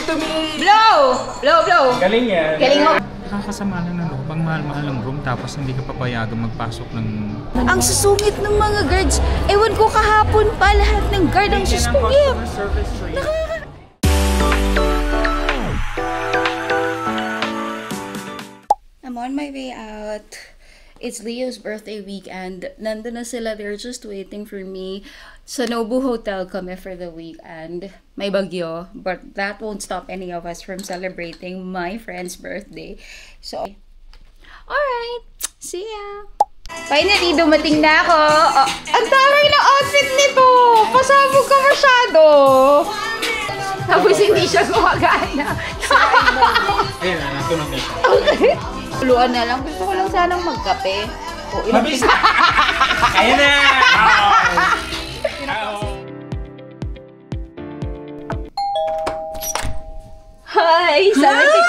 to me! Blow! Blow, blow! Galing yan. Galing mo. Nakakasama na no, pang mahal-mahal ang room tapos hindi ka papayagang magpasok ng... Ang susungit ng mga guards. Ewan ko kahapon pa, lahat ng guard ang susungit. I'm on my way out. It's Leo's birthday weekend. Nandun na sila. They're just waiting for me. Sa Nobu Hotel kami for the weekend. May bagyo. But that won't stop any of us from celebrating my friend's birthday. So, alright. See ya. Finally, dumating na ako. Oh, ang taray ng outfit nito. Pasabog ka masyado. Tapos hindi siya gumagana. Ayun na, natunog na siya. Okay. Tuluan na lang. Gusto ko lang sanang magkape. O, Mabis! Ayun na! Hi! Sabi si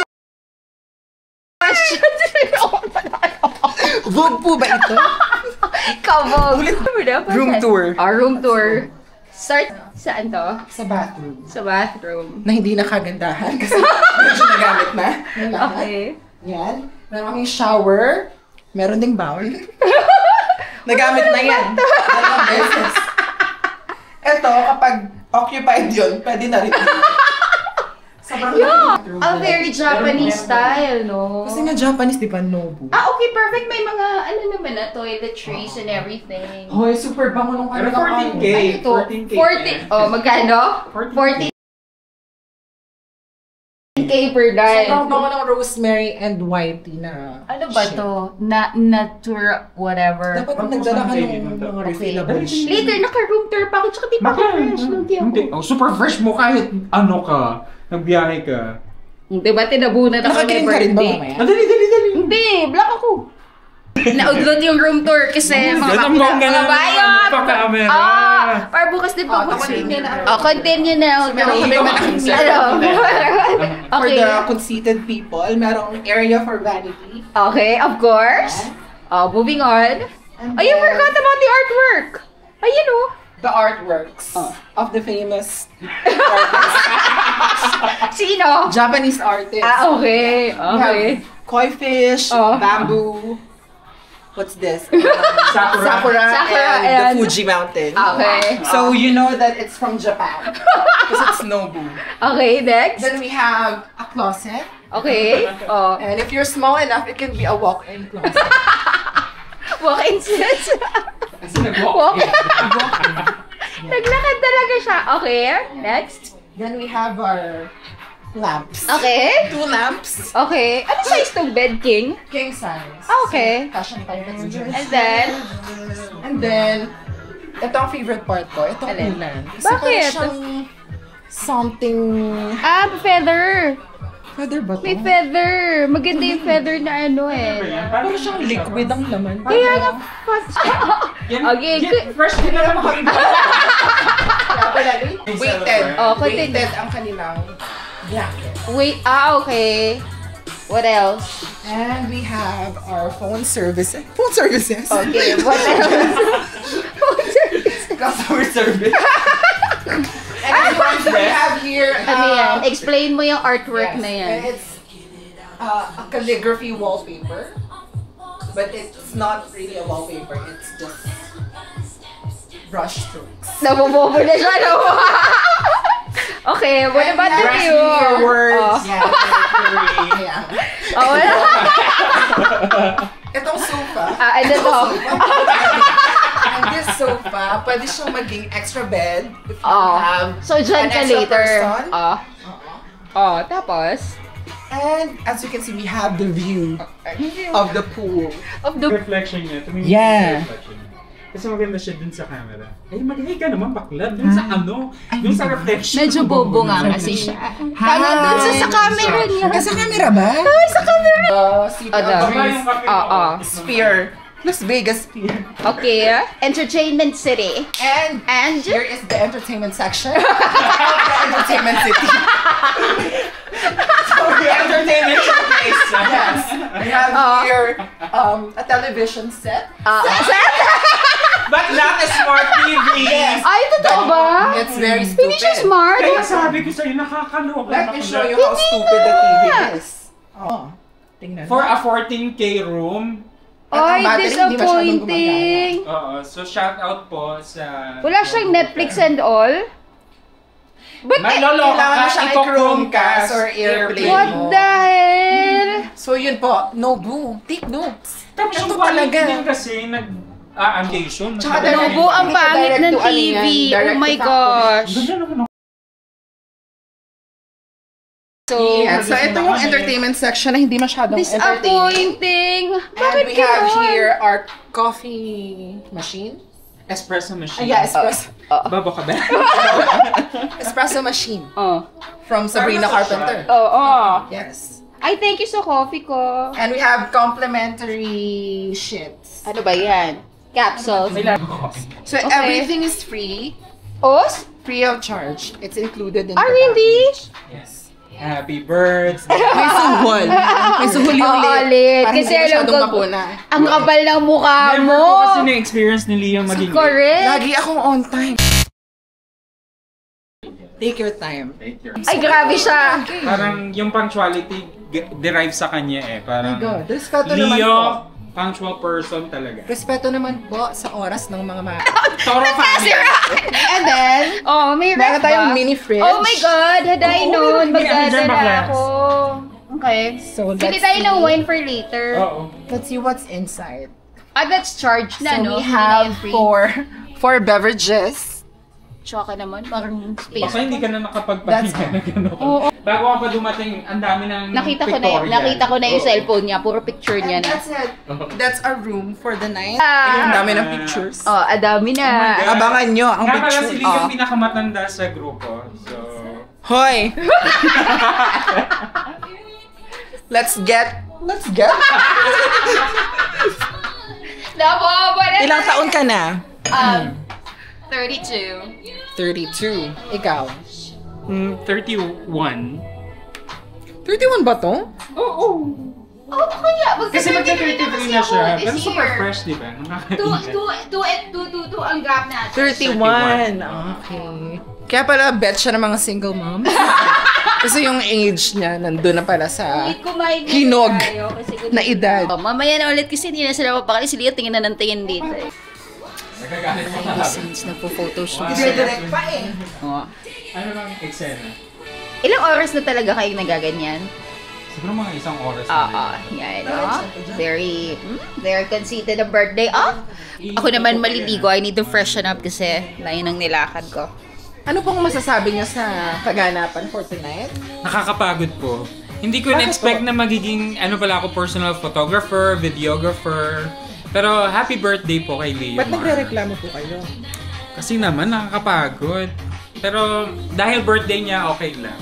Vogue po ba ito? Kabog! Room tour. Room tour. Start saan to? Sa bathroom. Sa bathroom. Na hindi nakagandahan kasi medyo nagamit na. Okay. Yan. Meron kaming shower. Meron ding bowl. Nagamit na yan. Dalawang beses. Ito, kapag occupied yun, pwede na rin. Sobrang A very Japanese style, no? Kasi nga Japanese, di ba, Nobu? Okay, perfect. May mga, ano naman na, toiletries and everything. Hoy, super bango nung Pero 14K. Ito, 14K. 40. Oh, magkano? 14K per night. Sobrang bango ng rosemary and whitey na Ano ba to? Nature, whatever. dapat nagdala ka ng mga refillables. Later, naka-room tour pa ako. Tsaka di pa fresh. Hindi. Oh, super fresh mo kahit ano ka. Nagbiyahe ka. Diba, tinabunan ako Nakakirin ka rin ba mamaya? Dali. Hindi, black ako. Naudlot yung room tour kasi mga bayot. Pagka-camera. Para bukas din pa. Continue na. Continue na. Meron kami malaking For Okay. the conceited people, merong area for vanity. Okay, of course. Moving on. And Oh, you then, forgot about the artwork. Ayun oh. the artworks of the famous artists. Sino? Japanese artists. Okay. We have koi fish, Oh. bamboo. What's this? Sakura. Sakura and the and- Fuji mountain. Okay. So you know that it's from Japan because it's Nobu. Okay, next. Then we have a closet, Okay. and if you're small enough, it can be a walk-in closet. Walk-in sets. Kasi nag-walk. Naglakad talaga siya. Okay, next. Then we have our lamps. Okay. 2 lamps. Okay. Ano size tong bed, King? King size. Okay. Fashion type. And then, Ito ang favorite part ko. Ito ang Alin? ulan. Kasi Bakit? parang siyang something... feather. Feather ba to? May feather. Maganda yung feather na ano eh. Parang siyang liquid ang laman. Kaya nga, okay, good. Fresh din naman kami. Weighted. Oh, continue. Weighted ang kanilang blanket. Wait, okay. What else? And we have our phone services. Phone services? Okay, what else? Customer service. And we have here... Ano yan? Explain mo yung artwork yes, na yan. and it's a calligraphy wallpaper. But it's not really a wallpaper. It's just brush strokes. Nabubobo na siya, no? Okay, what about the view? Your words. Yeah. Yeah. Oh, wala. Itong sofa. Ano to? And this sofa, pwede siyang maging extra bed if you Oh. have So, dyan an ka extra later. person. Tapos? And as you can see, we have the view of the pool. Of the... Reflection niya. Tumingin Yeah. sa reflection niya. Kasi maganda siya dun sa camera. Ay, mag-hey ka naman, bakla. Dun sa ano? Dun sa reflection. Medyo bobo nga kasi siya. Tama dun sa camera niya. Sa camera ba? Ay, sa camera! City Ano? of Tama Dreams. yung kape mo. Sphere. Las Vegas Sphere. Okay, Entertainment City. And here is the entertainment section of the entertainment city. So the entertainment showcase. Yes. We have here a television set. Set? But not a smart TV. Yes. Ay, totoo ba? It's very Hindi siya stupid. smart. Kaya sabi ko sa'yo, nakakaloka. Let me show you how stupid the TV is. Oh, tingnan. For a 14K room. At ang Ay, battery, hindi masyadong disappointing. Oo, so shout out po sa... Wala siyang Netflix and all? But Maloloka Kailangan ka, siya i-Chromecast or Airplane what mo. the hell? So yun po, no boo. Take notes. Tapos Ito yung quality talaga. din kasi nag-angation. Tsaka Nobo, ang pangit ng Direct to ano TV. yan, direct Oh my to gosh. Ganyan naman ako. So, Yeah, so ito yung entertainment section na hindi masyadong entertaining. disappointing. And Bakit we have ganon? here our coffee machine. Espresso machine. Yeah, espresso. Babo ka ba? Espresso machine Oh. from Sabrina Carpenter. Oo. Yes. Ay, thank you sa coffee ko. And we have complimentary shits. Ano ba yan? Capsules. So Okay. everything is free, Os? free of charge. It's included in Ah, the really? package. Yes. Happy birthday. May suhol. May suhol yung Oo, lip. lit. Parang Kasi hindi alam masyadong ko, mapuna. ang kapal ng mukha Never mo. ko kasi na-experience ni Leo maging Correct. Lagi akong on time. Take your time. late. Ay, grabe siya. Parang yung punctuality derive sa kanya eh. Oh my Parang God. Respeto naman po. Leo, punctual person talaga. Respeto naman po sa oras ng mga Toro family. And then, Oh, may meron ref tayong ba? mini fridge. Oh my God, haday Oo, noon. hindi ka dyan, Magdadala baklas. ako. Okay. So, Pili let's tayo ng see. wine for later. Oo. Let's see what's inside. Ah, that's charged na, So no? we have Free. four beverages. Tsaka naman, parang space. Baka hindi ka na nakapagpahinga na gano'n. Oo. Bago ka pa dumating, ang dami ng Nakita ko na yung Oo. cellphone niya. Puro picture niya And na. that's it. That's our room for the night. Ah. Ang dami ng pictures. Oh, adami na. Oh my God. Abangan nyo ang Nga pala picture. si Leo yung pinakamatanda sa grupo. So, Hoy! Let's get. Ilang taon ka na? 32. 32. Ikaw? 31. 31 ba to? Oo. Oh, kaya. Kasi magka-33 na siya. Pero This super year. fresh, di ba? Nakakaingat. 2 ang graph natin. 31. Okay. Kaya pala bet siya ng mga single moms. Kasi yung age niya nandun na pala sa hinog na edad. Oh, mamaya na ulit kasi hindi na sila mapakali. Si Leo tingin na ng tingin dito. Nagagalit mo na. Since nagpo-photoshoot Wow. sila. Direct pa eh. Oh. Ano lang eksena? Ilang oras na talaga kayong nagaganyan? Siguro mga isang oras Oo, yan, no? Very conceited ang birthday. Oh, ako naman maliligo. I need to freshen up kasi layo ng nilakad ko. Ano pong masasabi niyo sa kaganapan for tonight? Nakakapagod po. Hindi ko Bakit in-expect po? na magiging pala ako personal photographer, videographer. Pero happy birthday po kay Leo Ba't Mar. nagre-reklamo po kayo? Kasi naman nakakapagod. Pero dahil birthday niya, okay lang.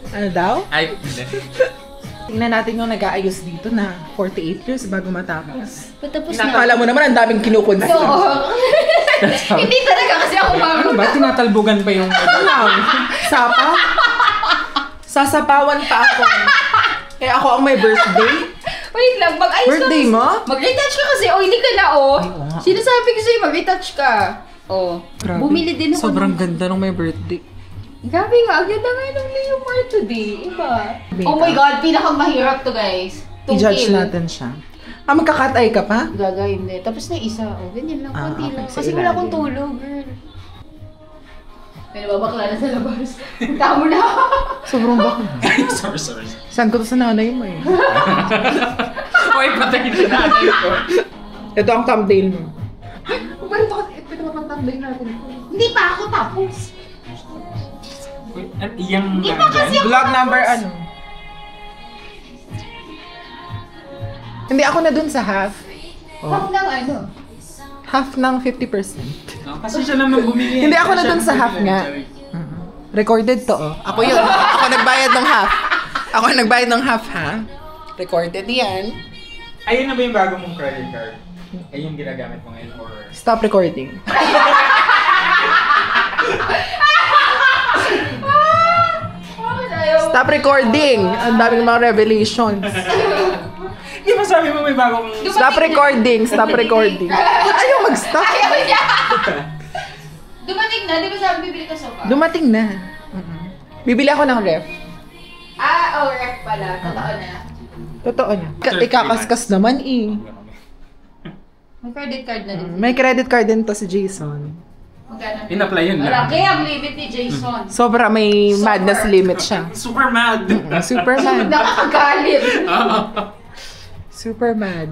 Ano daw? Ay, hindi. Tingnan natin yung nag-aayos dito na 48 years bago matapos. Patapos Akala mo naman ang daming kinukunsa. Oo. Hindi talaga kasi ako Ano ba? Tinatalbugan pa yung... Sapa? Sasapawan pa ako. Eh ako ang may birthday. Wait lang, mag-ayos Birthday ka. mo? Mag-retouch ka kasi. Oh, hindi ka na, oh. Ay, oo nga. Sinasabi ko sa'yo, mag-retouch ka. Oh. Grabe. Bumili din ako. Sobrang ganda nung may birthday. Grabe nga, ang ganda nga ng Leo Mar today. Iba. Oh my God, pinakang mahirap to, guys. I-judge natin siya. Magka-cut-eye ka pa? Gaga, hindi. Tapos na isa. Oh, ganyan lang. Ah, Konti okay. lang. Sa Kasi wala akong ilalim. tulog, girl. May nababakla na sa labas. Punta mo na. Sobrang baka. sorry. Saan ko to sa nanay mo eh? Hoy, patay na natin ko. Ito ang thumbnail mo. Pwede ba pang-tambay natin? Hindi pa ako tapos. Yung... Hindi pa kasi ako Vlog number ano? Hindi ako na dun sa half. Half ng ano? Half ng 50%. Kasi siya naman bumili. Hindi ako na dun sa half nga. Recorded to oh. Ako yun. Ako nagbayad ng half. Ako nagbayad ng half ha. Recorded yan. Ayun na ba yung bago mong credit card? Ay yung ginagamit mo ngayon or... Stop recording. Stop recording! Ang daming mga revelations. Di ba sabi mo may bagong... Stop recording, stop recording. Ba't ayaw mag-stop? Ayaw niya! Dumating na, di ba sabi bibili ka sofa? Dumating na. Bibili ako ng ref. Ref pala. Totoo na. Totoo niya. Ikakaskas naman eh. May credit card na din. May credit card din to si Jason. Magkano? In-apply yun lang. Malaki ang limit ni Jason. Sobra may madness limit siya. Super mad. Super mad. Nakakagalit. Super mad.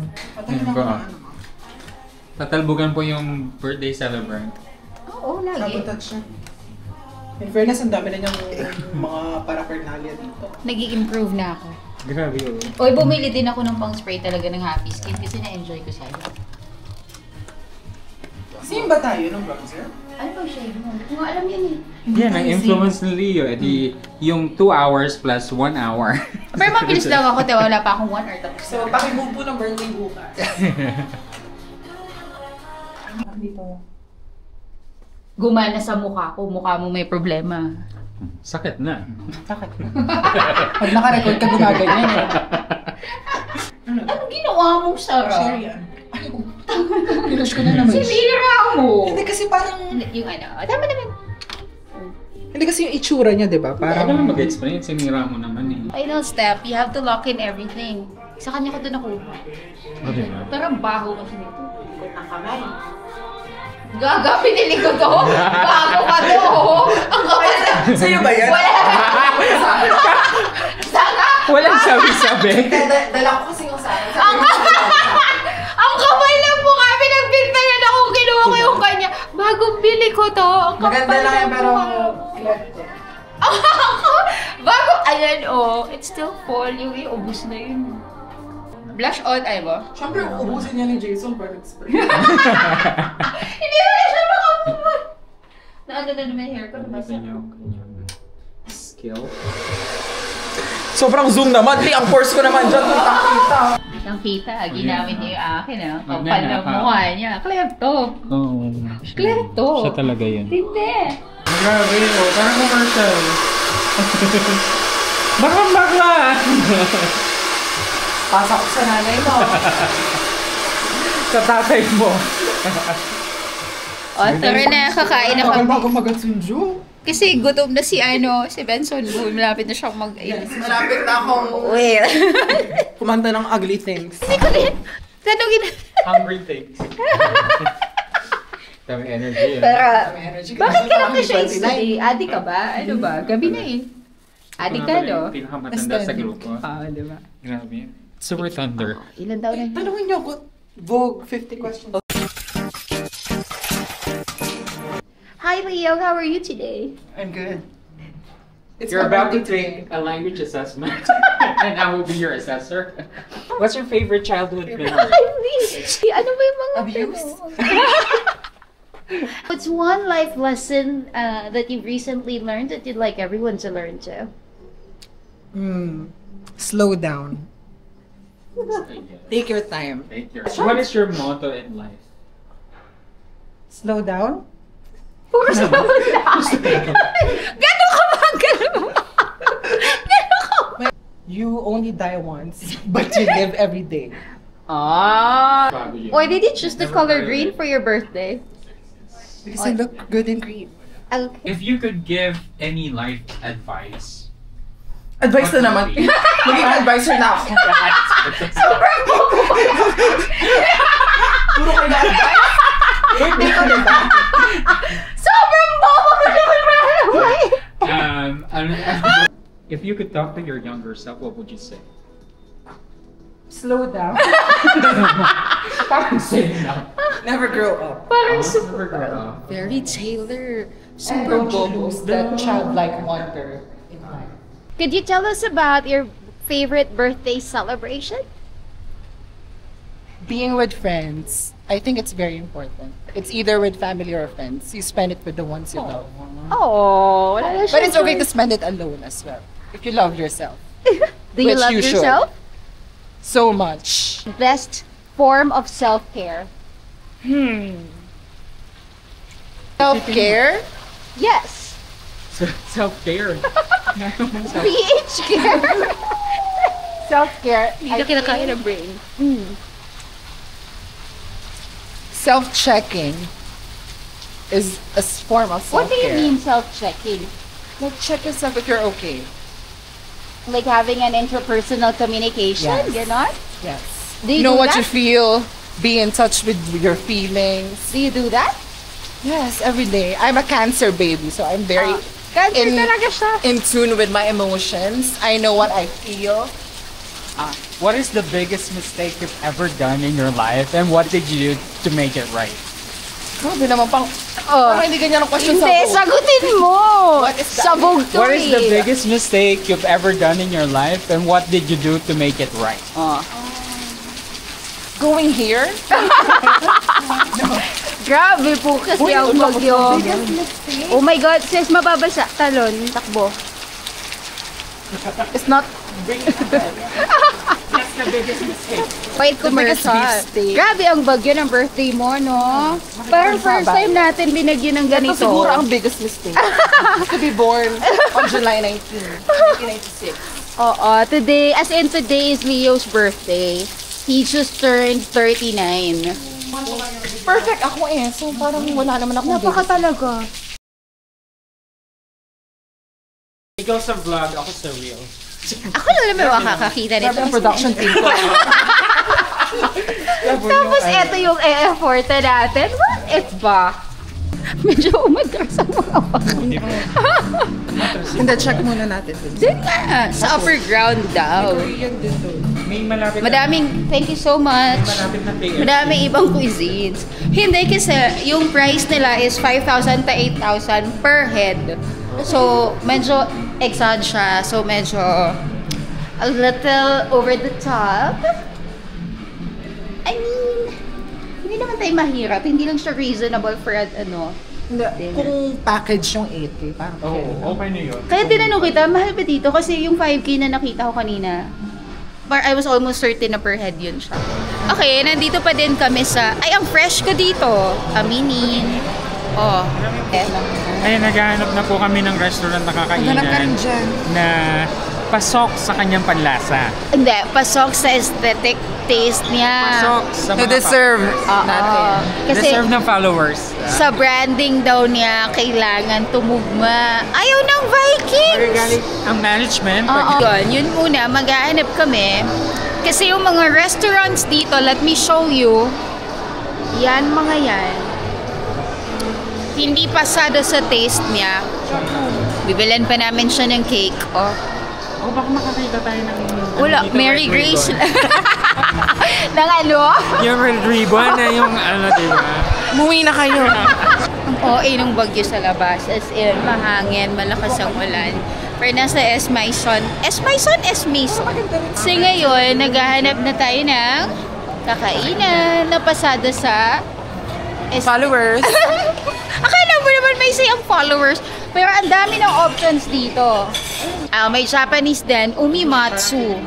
Tatalbugan po yung birthday celebrant. Oo, lagi. In fairness, ang dami na niyang mga paraphernalia dito. Nag-i-improve na ako. Grabe yun. Oy, bumili din ako ng pang-spray talaga ng Happy Skin kasi na-enjoy ko siya. Same ba tayo ng bronzer? Ano ba shade mo? Hindi ko alam yan eh. Yan, ang influence ni Leo. Yung 2 hours plus 1 hour. Pero mabilis lang ako, tayo wala pa akong 1 hour tapos. So, pakimove po ng birthday bukas. Dito. Gumana sa mukha ko, mukha mo may problema. Sakit na. Sakit. Pag naka-record ka, gumaganyan eh. Anong ginawa mong Sarah? Share yan. Pinush ko na naman. Sinira mo! Hindi kasi parang... Yung ano, tama naman. Hindi kasi yung itsura niya, di ba? Parang Parang... naman mag-explain. Sinira mo naman eh. Final step, you have to lock in everything. Sa kanya ko doon nakuha. O, diba? Parang baho kasi nito. Likod ng kamay. Gaga, pinili ko to. Bago ka to. Ang kapal na. Sa'yo ba yan? Wala. Saka. Walang sabi-sabi. Dala ko kasi yung sa akin. Ang kapal ng mukha. Pinagbintayan ako. Kinuha ko yung kanya. Bagong bili ko to. Ang kapal Maganda lang yan, ng pero... mukha. Bago, ayan oh. It's still fall. Yung ubus na yun. Blush on, ay ba? Siyempre, uubusin niya ni Jason para nag-spray. Hindi mo na siya makamumot. Naano na naman yung hair ko. Ito yung skill. Sobrang zoom naman. Ang force ko naman dyan. Kita. Nang kita, ginamit niya yung akin ah. Kapal Kapal ng mukha niya. Klepto. Oo. Klepto. Siya talaga yun. Hindi. Grabe oh. Parang commercial. Bakla! Pasok sa nanay mo. Sa tatay mo. O, tara na. Kakain na kami. Bago mag-atsunjo. Kasi gutom na si Benson. Malapit na siyang Yes, malapit na akong Wait. kumanta ng ugly things. Hindi ko din. Tanungin. Hungry things. Dami energy. Pero, energy. bakit ka lang na-shades today? Adi ka ba? Ano ba? Gabi na eh. Adi ka, no? Pinakamatanda sa grupo. Di ba? Grabe. Super Thunder. Ilan taon na? Tanungin niyo ako, Vogue 50 questions. Hi, Leo. How are you today? I'm good. You're about to take a language assessment, and I will be your assessor. What's your favorite childhood memory? Ano ba yung mga Abuse? What's one life lesson that you've recently learned that you'd like everyone to learn too? Slow down. Take your time. What is your motto in life? Slow down? Puro sa Gano'n ka ba? Gano'n ka ba? You only die once, but you live every day. Why did you choose the color green for your birthday? Because I look good in green. Okay. If you could give any life advice, Advice na naman. Maging advisor na ako. Sobrang bobo. Puro kayo na advice. Birthday ko, diba? Sobrang bobo ka naman. if you could talk to your younger self, what would you say? Slow down. Parang say now. Never grow up. Parang Never grow up. Very Taylor. And don't you lose that childlike wonder in life. Could you tell us about your favorite birthday celebration? Being with friends, I think it's very important. It's either with family or friends. You spend it with the ones you love. Oh, But it's okay to spend it alone as well. If you love yourself. Do you which love you should. yourself? So much. Best form of self-care? Self-care? Yes. Self-care. PH care. Self-care. Hindi ka kinakain ng brain. Self-checking is a form of self-care. What do you mean self-checking? Like, check yourself if you're okay. Like having an interpersonal communication? Yes. Ganon? Yes. Do you Know do what that? you feel. Be in touch with your feelings. Do you do that? Yes, every day. I'm a Cancer baby, so I'm very Cancer in- talaga siya. in tune with my emotions. I know what I feel. What is the biggest mistake you've ever done in your life, and what did you do to make it right? Grabe naman pang... Oh. Parang hindi ganyan ang question sa Hindi, buo. sagutin mo! What is that? Sabog to What is the eh. biggest mistake you've ever done in your life, and what did you do to make it right? Going here? Grabe po kasi ang bagyo. Oh my God, sis, mababasa. Talon, takbo. It's not... That's the biggest mistake. Wait, commercial. biggest mistake. Grabe ang bagyo ng birthday mo, no? Parang first time natin binagyan ng Ito ganito. siguro ang biggest mistake. To be born on July 19, 1996. Oo, today, as in today is Leo's birthday. He just turned 39. Perfect ako eh. So parang wala naman akong Napaka talaga. Ikaw sa vlog, ako sa reel. Ako lang naman makakakita nito. Grabe ang production team ko. Tapos eto yung e-effort natin. What if ba? Medyo umatras ang mga bakit. Hindi, check muna natin. Doon nga, sa upper ground daw. Korean din to. May malapit Madaming, thank you so much. malapit na player. Madaming ibang cuisines. Hindi kasi yung price nila is 5,000 to 8,000 per head. So, medyo exag siya. So, medyo a little over the top. I mean, hindi naman tayo mahirap. Hindi lang siya reasonable for ano. Hindi, kung package yung 8K, parang Oo, okay na yun. Kaya tinanong kita, mahal ba dito? Kasi yung 5K na nakita ko kanina, I was almost certain na per head yun siya. Okay, nandito pa din kami sa... Ay, ang fresh ko dito. Aminin. Oh. Ay, naghahanap na po kami ng restaurant na kakainan Ganap ka rin dyan. na pasok sa kanyang panlasa. Hindi, pasok sa aesthetic taste niya. Pasok sa To mga deserve Oo. natin. Kasi deserve ng followers. sa branding daw niya, kailangan tumugma. Ayaw ng Vikings! Magaling ang management. Oo. Yun muna, maghahanap kami. Kasi yung mga restaurants dito, let me show you. Yan, mga yan. Hindi pasado sa taste niya. Bibilan pa namin siya ng cake. Oh. Oh, baka makakita tayo ng... Wala, dito, Mary red Grace. ribbon. Nang ano? Yung red ribbon na yung ano, diba? Muwi na kayo. Ang OA ng bagyo sa labas. As in, mahangin, malakas ang ulan. Pero nasa Esmaison. Kasi ngayon, naghahanap na tayo ng kakainan na pasado sa... Followers. Akala mo naman may say ang followers. Pero ang dami ng options dito. May Japanese din, Umimatsu.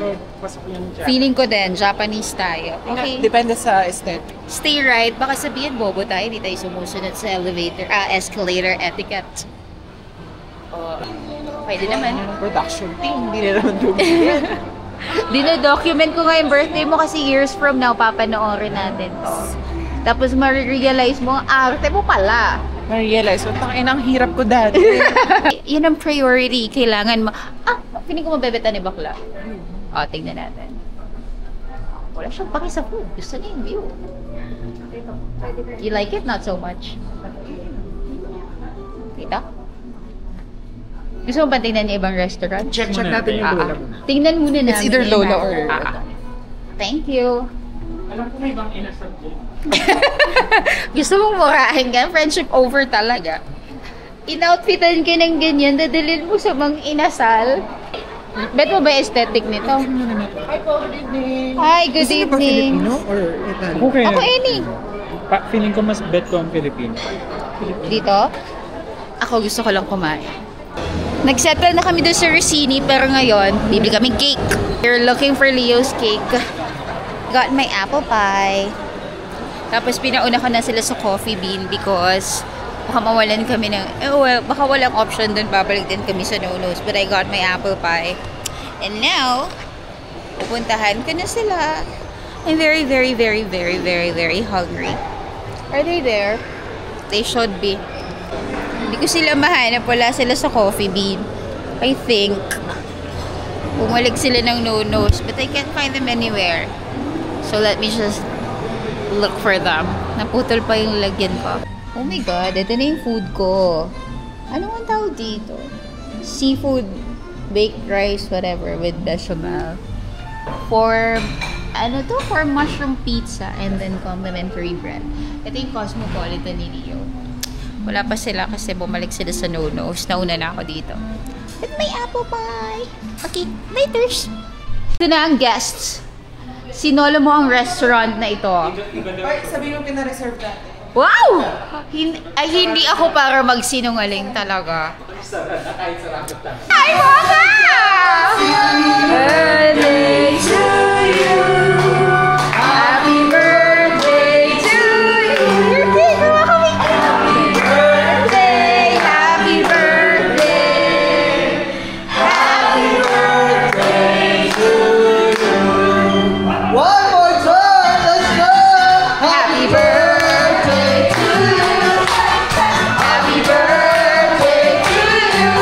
Feeling ko din, Japanese tayo. Okay, Depende sa aesthetic. stay right. Baka sabihin, bobo tayo, di tayo sumusunod sa escalator etiquette. Pwede naman. Production team, hindi na naman dumigil. Dino-document ko nga yung birthday mo kasi years from now, papanoorin natin to. Tapos marirealize mo, ang arte mo pala. Na-realize, ang hirap ko dati. Yun ang priority. Kailangan mo... Feeling ko mabebeta ni bakla. Tingnan natin. Wala siyang paki sa food. Gusto niya yung view. You like it? Not so much. Kita? Gusto mo ba tingnan niya ibang restaurant? Check Check muna natin yung Lola. Tingnan muna namin. It's either yung Lola iba. or... Thank you. Alam ko may ibang inasal dyan. Gusto mong murahin ka? Friendship over talaga. In-outfitan ka ng ganyan, dadalhin mo sa mga inasal. Bet mo ba aesthetic nito? Hi po, good evening. Hi, good Gusto niyo ba evening. Filipino or Italian? Okay. Ako any. Feeling ko mas bet ko ang Pilipino. Dito? Ako gusto ko lang kumain. Nagsettle na kami doon sa Rossini, pero ngayon, bibili kaming cake. We're looking for Leo's cake. Got my apple pie. Tapos pinauna ko na sila sa Coffee Bean because baka mawalan kami ng, baka walang option doon, babalik din kami sa Nonos. But I got my apple pie. And now, Pupuntahan ko na sila. I'm very, very, very, very, very, very hungry. Are they there? They should be. Hindi ko sila mahanap. Wala sila sa Coffee Bean. I think. Bumalik sila ng no-nos. But I can't find them anywhere. So let me just look for them. Naputol pa yung lagyan ko. Oh my God. Ito na yung food ko. Ano ang tawag dito? Seafood, baked rice, whatever, with bechamel. For mushroom pizza and then complimentary bread. Ito yung Cosmopolitan ni Leo. Wala pa sila kasi bumalik sila sa no-nos. Nauna na ako dito. With my apple pie. Okay, laters. Ito na ang guests. Sinolo mo ang restaurant na ito. Ay, sabihin mo pina-reserve natin. Wow! Hindi ako para magsinungaling talaga. Hi, Mocha! Birthday to you. Happy birthday to you. Birthday, gawa kami. Happy birthday, happy birthday. Happy birthday to you. One more time, let's go! Happy birthday to you. Happy birthday to you.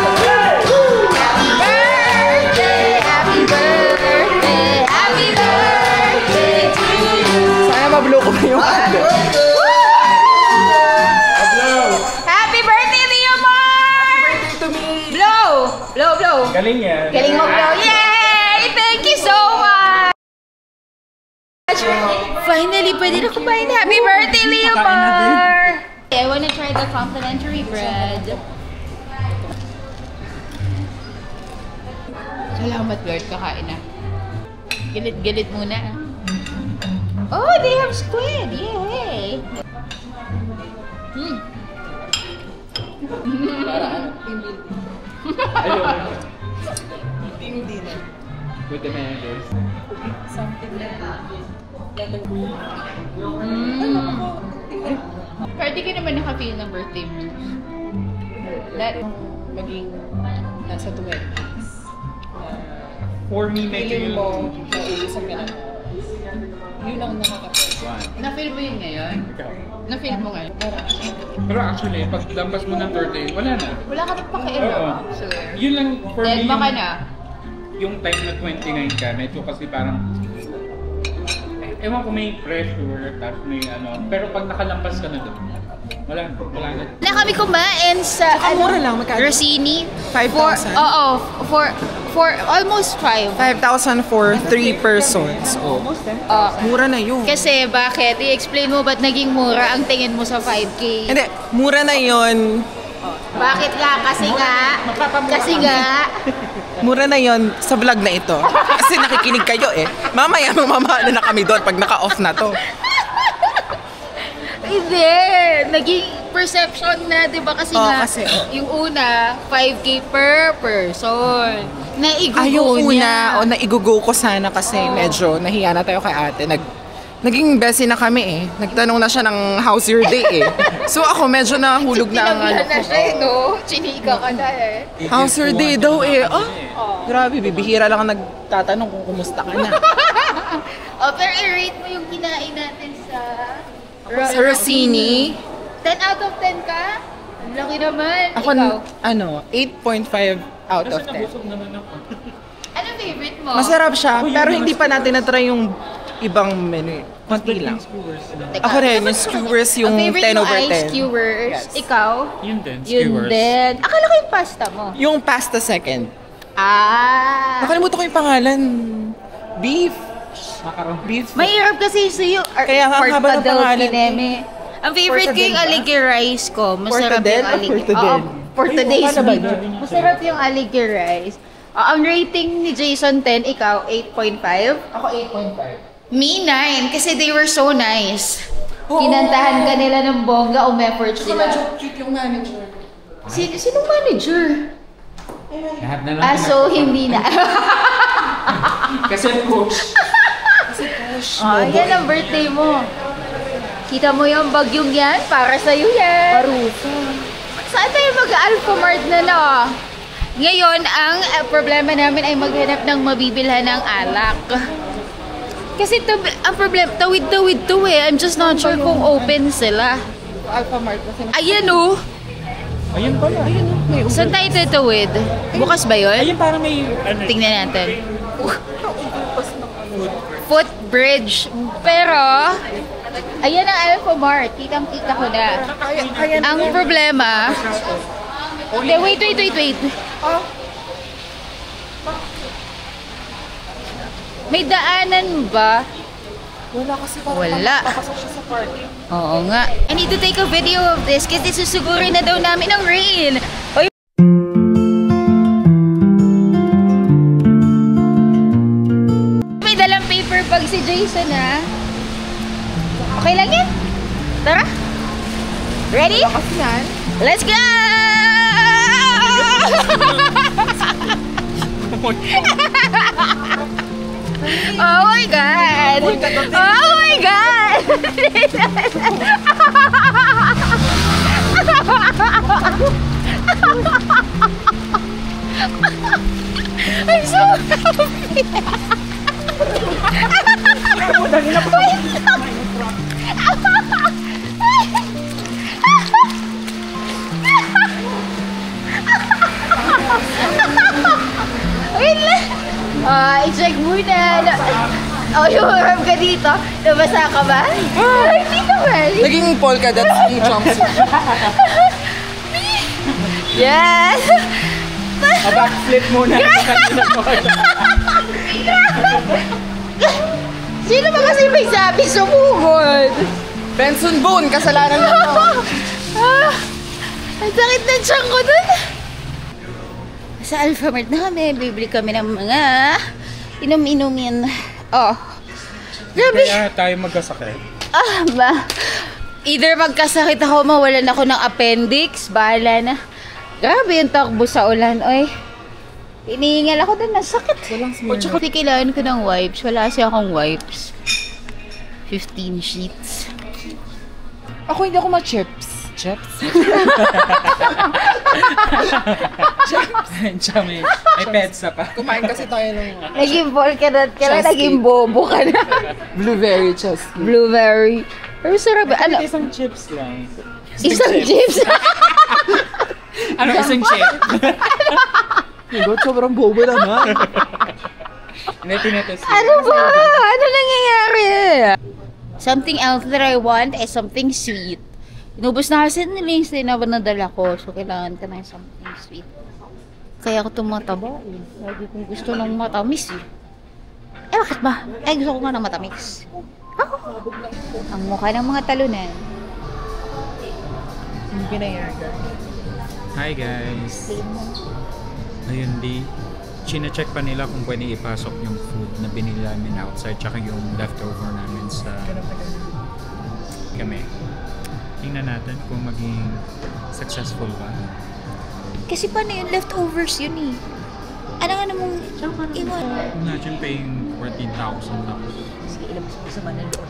Happy birthday, happy birthday, happy birthday to you. Sana mablow ko pa yung Happy birthday, Leo Mar! to me! Blow! Blow, blow. Galing yan. Galing mo, blow. Yay! Thank you so much! Finally, pwede na kumain. Happy birthday, Leo Mar! I wanna try the complimentary bread. Salamat, Lord. Kakain na. Gilit-gilit muna. Oh, they have squid! Yay! Team dinner. With the mayonnaise. Something like that. Pero di ka naman naka-feel ng birthday blues. That, Maging nasa 20s. For me, medyo Feeling yung... mo, nauusan ka na. Yun ang nakaka-feel. na-feel mo yun ngayon? Ikaw. Na-feel mo ngayon? Pero actually, pag lampas mo ng 30, wala na. Wala ka nang pakialam. Oo. Sure. Yun lang for Dead me ba ka yung, na? yung time na 29 ka, medyo kasi parang ewan ko may pressure, tapos may ano, pero pag nakalampas ka na doon, wala na. Na kami kumain sa mura lang, magkano? Rossini. 5,000? For almost 5. 5,000 for 3 persons. Oh. Mura na yun. Kasi bakit? I-explain mo ba't naging mura ang tingin mo sa 5K? Hindi, mura na yun. Bakit nga? Kasi nga. Mura na yon sa vlog na ito. Kasi nakikinig kayo eh. Mamaya mamamana na kami doon pag naka-off na to. Hindi. Naging perception na, di ba? Kasi nga, yung una, 5K per person. Naigugo Ayun niya. na, naigugo ko sana kasi medyo nahiya na tayo kay ate. Naging bestie na kami eh. Nagtanong na siya ng how's your day eh. So ako medyo nahulog na ang ano na siya, no? Chinika ka na eh. How's your day daw eh? Oh, grabe, bibihira lang ang nagtatanong kung kumusta ka na. Pero i-rate mo yung kinain natin sa Sa Rossini, 10 out of 10 ka? Ang laki naman. ako Ikaw? 8.5 out of 10. Nabusog naman ako. Ano favorite mo? Masarap siya, pero hindi pa natin na-try yung ibang menu. Konti lang. Teka. Ako rin, yung skewers yung Ang favorite 10 mo over ay 10. skewers. Yes. Ikaw? Yun din, Yun skewers. din. Akala ko yung pasta mo. Yung pasta second. Ah. Nakalimutan ko yung pangalan. Beef. Macaron. Beef. Mahirap kasi sa'yo. Kaya nga, haba ng pangalan. Kineme. Ang favorite ko yung Portadel ba? aligre rice ko. Masarap Portadel yung o aligre. portadel? Portadel. Ay, mukha na ba yun? Masarap yung aligre rice. Ang rating ni Jason 10, ikaw 8.5. Ako 8.5. Me 9 kasi they were so nice. Oo. Kinantahan ka nila ng bongga, umeffort Saka sila. medyo cute yung manager. Sinong manager? Lahat na lang. So hindi na. Kasi coach. Yan ang birthday mo. Kita mo yung bagyong yan? Para sa'yo yan. Parusa. Saan tayo mag-Alphamart na no? Ngayon, ang problema namin ay maghanap ng mabibilhan ng alak. Kasi ang problema, tawid-tawid to eh. I'm just not sure kung open sila. Alphamart kasi. Ayan o. Ayun pala. Ayun. May Saan tayo tatawid? Bukas ba yun? Ayun parang may... Ano, Tingnan natin. Footbridge. Pero, ayan ang Alphamart. Kitang-kita ko na. Ang problema... wait. Oh, May daanan ba? wala kasi Wala. papasok siya sa party. Oo nga. I need to take a video of this kasi susugurin na daw namin ng rain. Oy. May dalang paper bag si Jason ha. Okay lang yan? Tara. Ready? Wala kasi yan. Let's go! Oh my God! Oh my God! I'm so wait lang! I-check muna. Oh, humarap ka dito. Nabasa ka ba? Ay, hindi naman. Naging polka dots yung jumpsuit. Yes! backflip muna. Sino ba kasi may sabi sumugod? Benson Boone, kasalanan na to. Ang sakit ng tiyan ko dun. Sa Alphamart na kami, bibili kami ng mga inom-inumin. Oh. Grabe. Kaya tayo magkasakit. Either magkasakit ako, mawalan ako ng appendix, bahala na. Grabe yung takbo sa ulan, oy. Inihingal ako dun, nasakit. Walang O tsaka kailangan ko ng wipes. Wala kasi akong wipes. 15 sheets. Ako hindi ako ma-chips. Chips? Tsaka may petsa pa. Kumain kasi tayo ng Naging volcanot ka na, Chesky. naging bobo ka na. blueberry chesky. Blueberry. Pero sarap. Ano? Isang chips lang. Isang chips. Ano isang chip? Diba, sobrang bobo naman. Hindi, tinetest. Ano ba? Ano nangyayari? Something else that I want is something sweet. Inubos na kasi nila yung sinaba na dala ko. So, kailangan ka ng something sweet. Kaya ako tumataba eh. Lagi kong gusto ng matamis eh. Eh, bakit ba? Eh, gusto ko nga ng matamis. Oh, ang mukha ng mga talunan. Hindi pinayagan. Hi guys. Ayun chine-check pa nila kung pwede ipasok yung food na binili namin outside tsaka yung leftover namin sa kami. Tingnan natin kung maging successful ba. Kasi paano yung leftovers yun eh? Ano nga namang iwan? Imagine paying 14,000 lang. Sige, ilabas mo sa mga loob.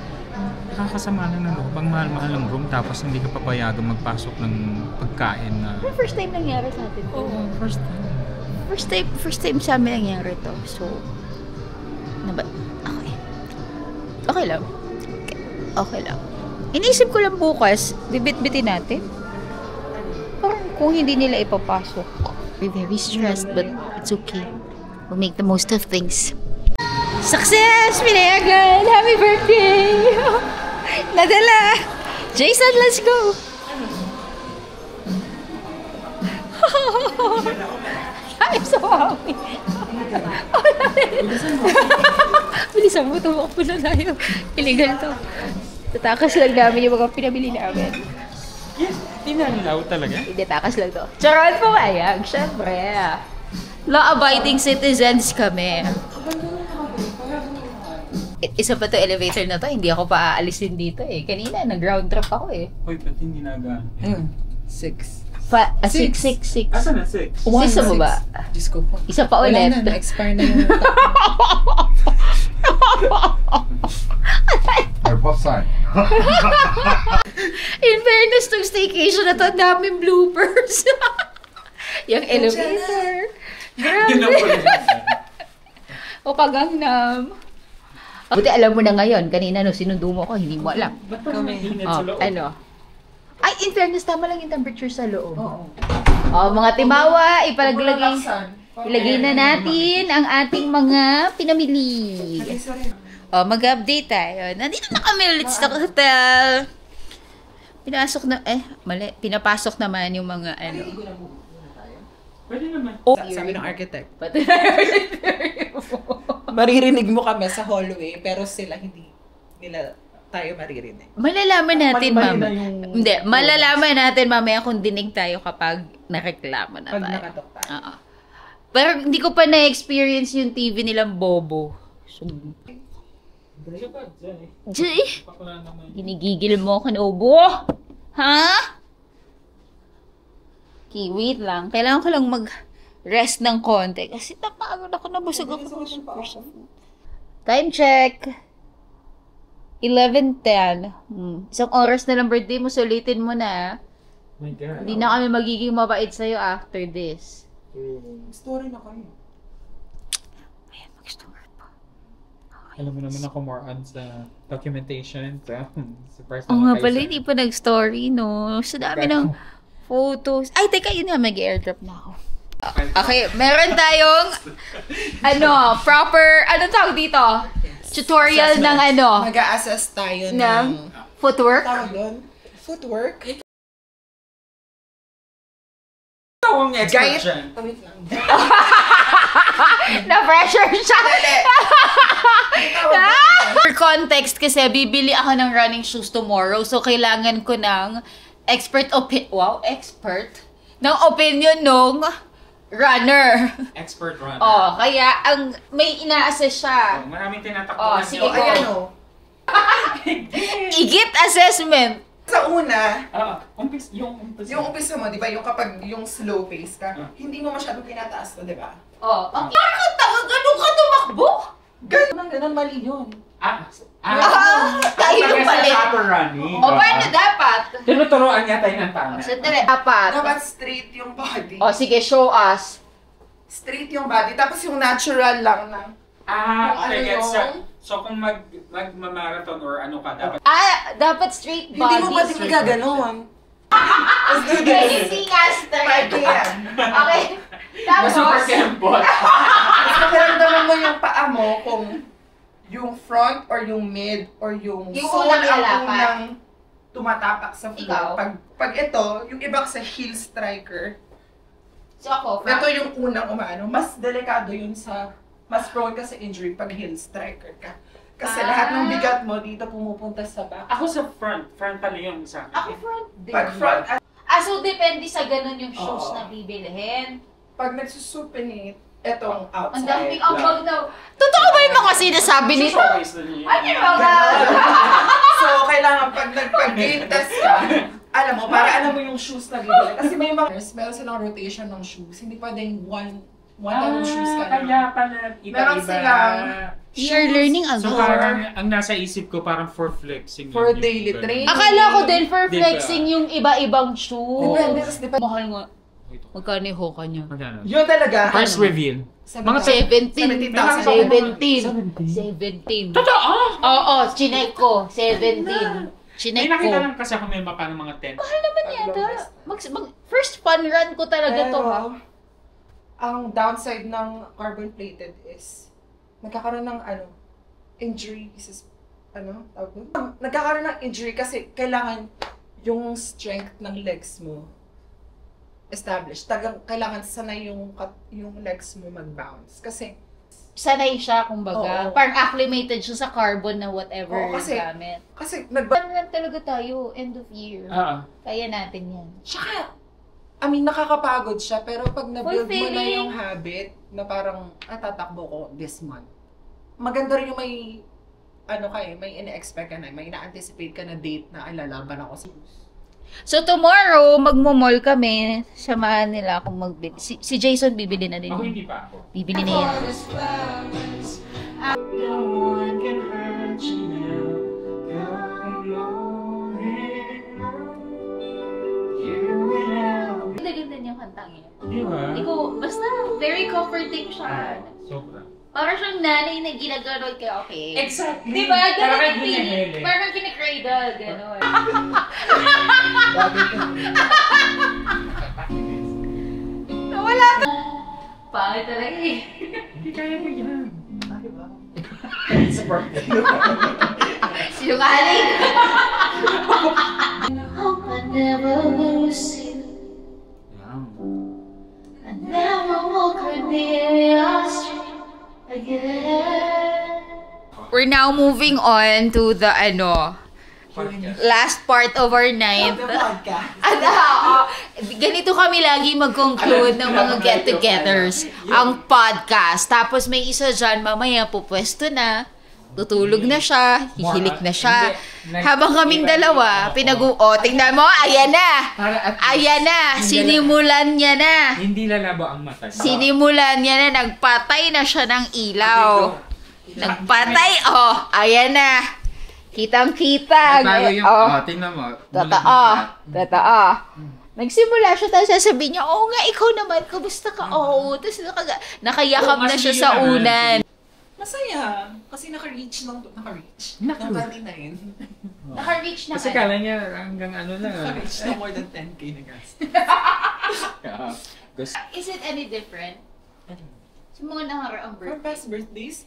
Nakakasama na ng loob. Ang mahal-mahal ng room tapos hindi ka papayagan magpasok ng pagkain na... Pero first time nangyari sa atin. Oo, first time. First time sa amin nangyari to. So, okay. Okay lang. Okay lang. Iniisip ko lang bukas, bibit-bitin natin. Parang kung hindi nila ipapasok. We're very stressed, but it's okay. We'll make the most of things. Success! Pinayagan! Happy birthday! Nadala! Jason, let's go! I'm so happy! Bilisan mo, tumakbo na tayo. Illegal to. Tatakas lang namin yung mga pinabili namin. Yes, tinanlaw talaga. Hindi, takas lang to. Charon po kayag, syempre. Law-abiding citizens kami. Isa pa to elevator na to, hindi ako pa aalisin dito eh. Kanina, nag-ground trip ako eh. Hoy, ba't hindi naga? Ayun. 6. 6. Asan na 6? Six sa baba. Diyos ko po. Isa pa Wala ulit. na, na-expire na yung AirPods sign. In fairness, tong staycation na to, ang daming bloopers. Yung elevator. Yun ang Grabe. O Gangnam. Buti alam mo na ngayon. Kanina no, sinundo mo ko, hindi mo alam. Ba't pa mainit Oh, sa loob? ano? Ay, in fairness, tama lang yung temperature sa loob. Oo. Oh, mga timawa, Bulaklak. ilagay na natin ang ating mga pinamili. Oh, mag-update tayo. Nandito na kami ulit sa hotel. Pinapasok naman yung mga ano. Pwede naman. Oh, Sabi ng architect. Pati Maririnig mo kami sa hallway, pero sila hindi nila tayo maririnig. malalaman natin, Mali-mali mama. na yung- Hindi, malalaman natin mamaya kung dinig tayo kapag nareklamo na Pag tayo. nakatok tayo. Oo. Pero hindi ko pa na-experience yung TV nilang bobo. So, Jay, Pakula naman. ginigigil mo ako na ubo. Ha? Okay, wait lang. Kailangan ko lang mag-rest ng konti. Kasi napagod ako, nabusog ako. Time check. 11:10. Isang oras na lang birthday mo, sulitin mo na. My God. Hindi na kami magiging mabait sa'yo after this. Story na kayo. Ayan, mag-store pa. Alam mo naman ako more on sa documentation, sa personal. Oo nga kaysa- pala, hindi pa nag-story, no? Sa dami ng photos. Ay, teka, yun nga, mag-airdrop na ako. Okay, meron tayong, proper, tawag dito? Tutorial ng Mag-a-assess tayo ng footwork. tawag doon? Footwork? Ikaw ang expert Guide? dyan. Wait lang. Na-pressure siya. Tawag doon. For context, kasi bibili ako ng running shoes tomorrow. So, kailangan ko ng expert ng opinion nung runner. Expert runner. Oh, kaya may ina-assess siya. Oh, maraming tinatakbo. Oh, sige Oh, go. ayan o. Igit assessment. Sa una, Yung umpis. yung umpisa mo, di ba, yung kapag yung slow pace ka, hindi mo masyadong tinataas to, di ba? Oh, okay. Bakit ganun ka tumakbo? Ganun, mali yun. Tayo yung mali. Proper running. O, paano dapat? Tinuturoan niya tayo ng tama. Sandali. Dapat. Dapat straight yung body. O, sige, show us. Straight yung body. Tapos yung natural lang na. Okay, Ano gets yung- So kung mag-marathon or ano ka, dapat Dapat straight body. Hindi mo pwede straight magaganon. Let's do this. Hindi ka straight. Pwede yan. Okay. na super Tapos, kembot. Tapos pakiramdaman mo yung paa mo kung yung front or yung mid or yung Yung sole unang ang lalapat. unang tumatapak sa Ikaw? floor. Pag ito, yung iba sa heel striker, so ako, ito yung unang umano. Mas delikado yun mas prone ka sa injury pag heel striker ka. Kasi lahat ng bigat mo dito pumupunta sa back. Ako sa front pala yung sa ako akin. front din. Pag front at So depende sa ganun yung shoes Oo. na bibilihin. pag nagsusupinate, etong Ang outside. daming ambag na. Totoo ba yung mga sinasabi nito? Showcase na niya. Ano yung mga... So, kailangan pag nagpag-game test ka, alam mo, para alam mo yung shoes na bibili. Kasi may mga meron silang rotation ng shoes. Hindi pwedeng one type of shoes ka Kaya na. pala iba-iba. Meron silang You're learning a So lot. parang ang nasa isip ko parang for flexing. For yun, daily yung training. Akala ko din for Diba? flexing yung iba-ibang shoes. Depende, tapos depende. Mahal nga. Magkano yung hoka niya? Magkano? Yun talaga. First reveal. Mga 17. 17. 17,000. Totoo! Oo, chinek ko. 17. May Chinek nakita ko. lang kasi ako may mapa ng mga 10. Mahal naman yata. First fun run ko talaga to ha. Ang downside ng carbon plated is nagkakaroon ng injury tawag doon? Nagkakaroon ng injury kasi kailangan yung strength ng legs mo established. Kailangan sanay yung legs mo mag-bounce. Kasi Sanay siya, kumbaga. Oo. Parang acclimated siya sa carbon na whatever Oo, kasi- gamit. Kasi Fun run talaga tayo, end of year. Oo. Kaya natin yan. Tsaka, nakakapagod siya, pero pag na-build mo na Fulfilling. yung habit na parang, tatakbo ko this month. Maganda rin yung may ina-expect ka na, may ina-anticipate ka na date na, lalaban ako sa So tomorrow, magmo-mall kami. Samahan nila akong magbili. Si Jason bibili na din. Ako hindi pa ako. Bibili na yan. No one can hurt you now. Come on in. You will have. Ganda-ganda niyang kantang yan. Di ba? Ikaw, basta very comforting siya. Sobra. Parang siyang nanay na ginaganon ka, okay? Exactly. Diba? Ganun Parang ang feeling. ginahili. Parang kinikradle, gano'n. Nawala ka. Pangit talaga eh. Hindi kaya mo yan. It's a birthday. Sinungaling. Hope I never lose you. I never walk near your street again. We're now moving on to the last part of our night. The podcast. Ganito kami lagi mag-conclude ng mga get-togethers. Ang podcast. Tapos may isa dyan, mamaya pupwesto na. Tutulog na siya, hihilik na siya. Habang kaming dalawa, tingnan mo, ayan na! Ayan na! Sinimulan niya na! Hindi lalabo ang mata. Sinimulan niya na, nagpatay na siya ng ilaw. Nagpatay, ayan na! Kitang-kita. Bago yung, tingnan mo. Totoo. Nagsimula siya, tapos sasabihin niya, oo nga, ikaw naman, kamusta ka? Oo. Tapos nakayakap na siya sa unan. Masaya. Kasi naka-reach. Naka-reach na Kasi kala niya hanggang ano lang. Naka-reach na more than 10K na gas. Is it any different? Sa mga nakaraang For birthday? past birthdays?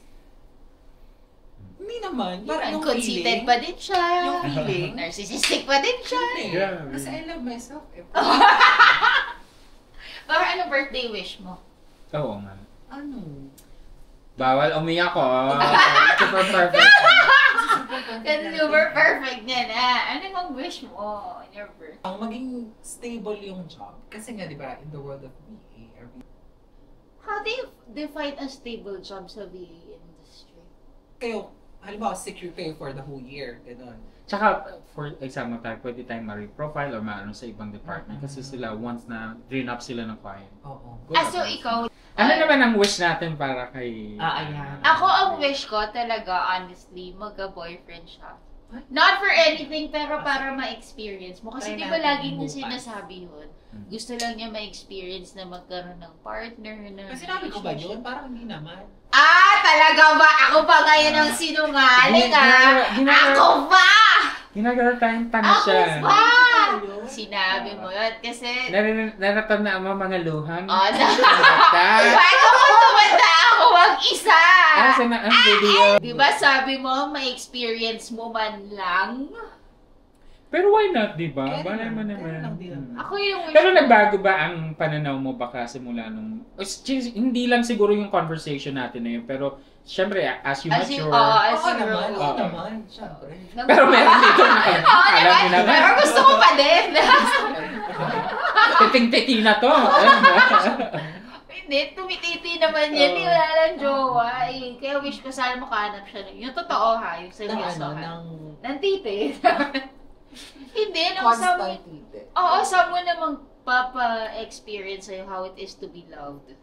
Hindi naman. Parang yung Conceited feeling. pa din siya. Yung feeling. Narcissistic pa din siya. Yeah. Kasi I love myself. Para anong birthday wish mo? Oo nga. Ano? Bawal umiyak ko. Super perfect. Kasi super perfect niya na. Ano bang wish mo in your birthday? Ang maging stable yung job. Kasi nga, di ba, in the world of VA, How do you define a stable job sa VA industry? kayo, halimbawa, secure kayo for the whole year. Ganun. Tsaka, for example tayo, pwede tayong ma-reprofile or maano sa ibang department. Kasi sila, once na drain up sila ng client. Oo. So ikaw? Ano naman ang wish natin para kay... Ayan. Ako ang wish ko talaga, honestly, magka-boyfriend siya. Not for anything, pero para ma-experience mo. Kasi Try di ba natin lagi niya bukas. sinasabi yun? Gusto lang niya ma-experience na magkaroon ng partner na... Kasi sinabi ko ba yun? Parang hindi naman. Talaga ba? Ako pa ngayon ang sinungaling Ako ba? Ginagawa tayong tanga Ako siya. ba? Sinabi mo yun kasi... Naratan na ang mga luhang. Bago mo tumanda ako mag-isa! Saan na ang video? Di ba sabi mo, may experience mo man lang? Pero why not, di ba? Kaya Balay mo lang, naman. kaya lang din. Ako yung wish Pero ko. nagbago ba ang pananaw mo baka simula nung... Hindi lang siguro yung conversation natin na yun, pero syempre, as you mature... As Oo you naman. grow. Oo naman. Siyempre. Pero meron dito na alam mo naman. Pero gusto ko pa din. Titing-titi na to. Hindi, tumititi naman yan. Hindi wala lang jowa. Kaya wish ko sana makahanap siya. Yung totoo ha, yung seryoso ha. Ng titi. Hindi, nung Constant tite. Oo, someone namang papa-experience sa'yo how it is to be loved.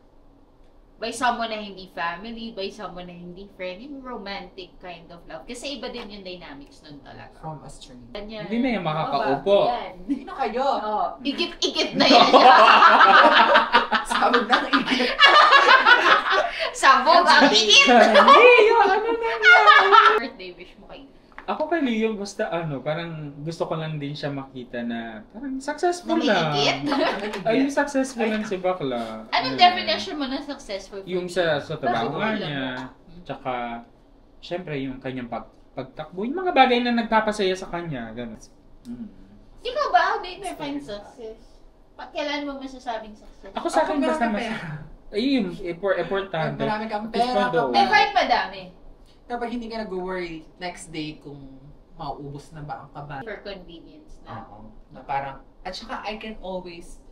By someone na hindi family, by someone na hindi friend, yung romantic kind of love. Kasi iba din yung dynamics nun talaga. From a stranger. Ganyan. Hindi na yan makakaupo. Yan. Sino kayo? Oo. Igit-igit na yan. Sabog na igit. Sabog ang igit. Leo, ano na yan? Birthday wish mo kay Ako kay Leo, basta parang gusto ko lang din siya makita na parang successful lang. Namigit? Ay, successful lang si bakla. Anong definition mo ng successful? Yung sa trabaho Bakit niya, tsaka, syempre, yung kanyang pagtakbo, yung mga bagay na nagpapasaya sa kanya, gano'n. Ikaw ba, how do you define success? Kailan mo masasabing success? Ako sa akin, basta mas... pera. Ayun, importante. Marami kang Gusto pera, daw. Define madami. Kapag hindi ka nag-worry next day kung mauubos na ba ang kaba. For convenience na. Oo. Na parang, at saka I can always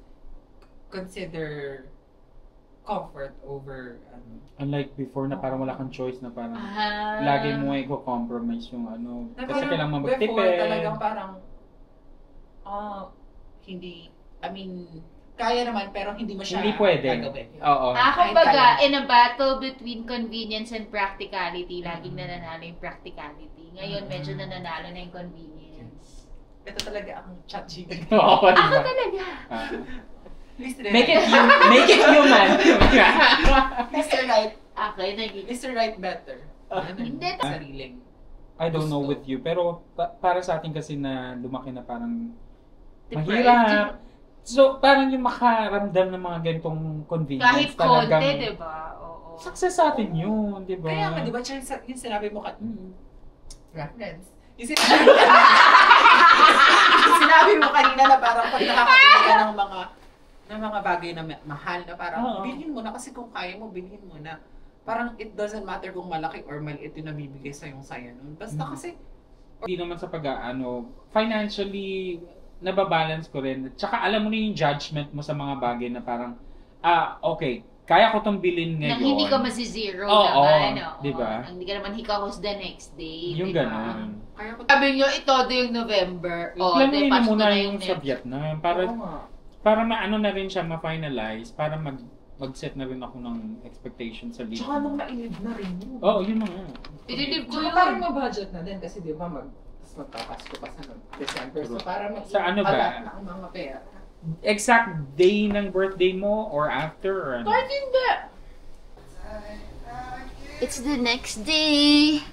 consider comfort over Unlike before na parang wala kang choice na parang Ah. lagi mo i-compromise yung ano. na Kasi parang kailangan before magtipid. talagang parang hindi, I mean, kaya naman pero hindi mo siya Hindi pwede. gagawin. Oo. Kumbaga, in a battle between convenience and practicality, laging nananalo yung practicality. Ngayon, medyo nananalo na yung convenience. Ito talaga ang chat GPT. Oo, Ako diba? talaga. Ah. Make it human. Mr. Right. Okay, naging. Mr. Right better. Hindi. Sariling. I don't know with you, pero para sa atin kasi na lumaki na parang Deprived. mahirap. So, parang yung makaramdam ng mga ganitong convenience Kahit konti, talagang diba? Oo. success sa atin yun, di ba? Kaya nga, di ba, yung sinabi mo ka, reference. Yung sinabi mo kanina na parang pag nakakabili ka ng mga bagay na mahal na parang bilhin mo na kasi kung kaya mo, bilhin mo na. Parang it doesn't matter kung malaki or maliit yung nabibigay sa yung saya nun. Basta kasi, Hindi naman sa financially, nababalance ko rin. Tsaka alam mo na yung judgment mo sa mga bagay na parang, okay, kaya ko tong bilhin ngayon. Nang hindi ka masizero Oo, naman. diba? Nang hindi ka naman hikahos the next day. Yung diba? ganun. kaya ko Sabi nyo, ito yung November. Planuhin pass mo ko na yung sa next. Vietnam. Oo nga. Para maano na rin siya, ma-finalize, para mag-set na rin ako ng expectation sa leave. Tsaka nung nainib na rin yun. Oo, yun na nga. Idilib ko Tsaka yun. parang ma-budget na din kasi di ba magpapasko pa sa December. So para Sa ano ba? alat na ang mga pera. Exact day ng birthday mo or after or ano? Kahit hindi. It's the next day.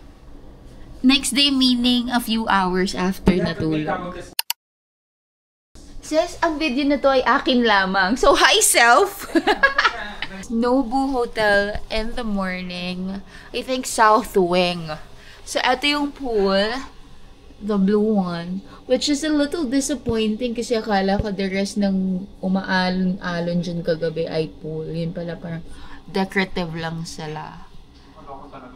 Next day meaning a few hours after natulog. Says, ang video na to ay akin lamang. So, hi self! Nobu Hotel in the morning. I think South Wing. So, ito yung pool. The blue one. Which is a little disappointing kasi akala ko the rest ng umaalon-alon dyan kagabi ay pool. Yun pala parang decorative lang sila.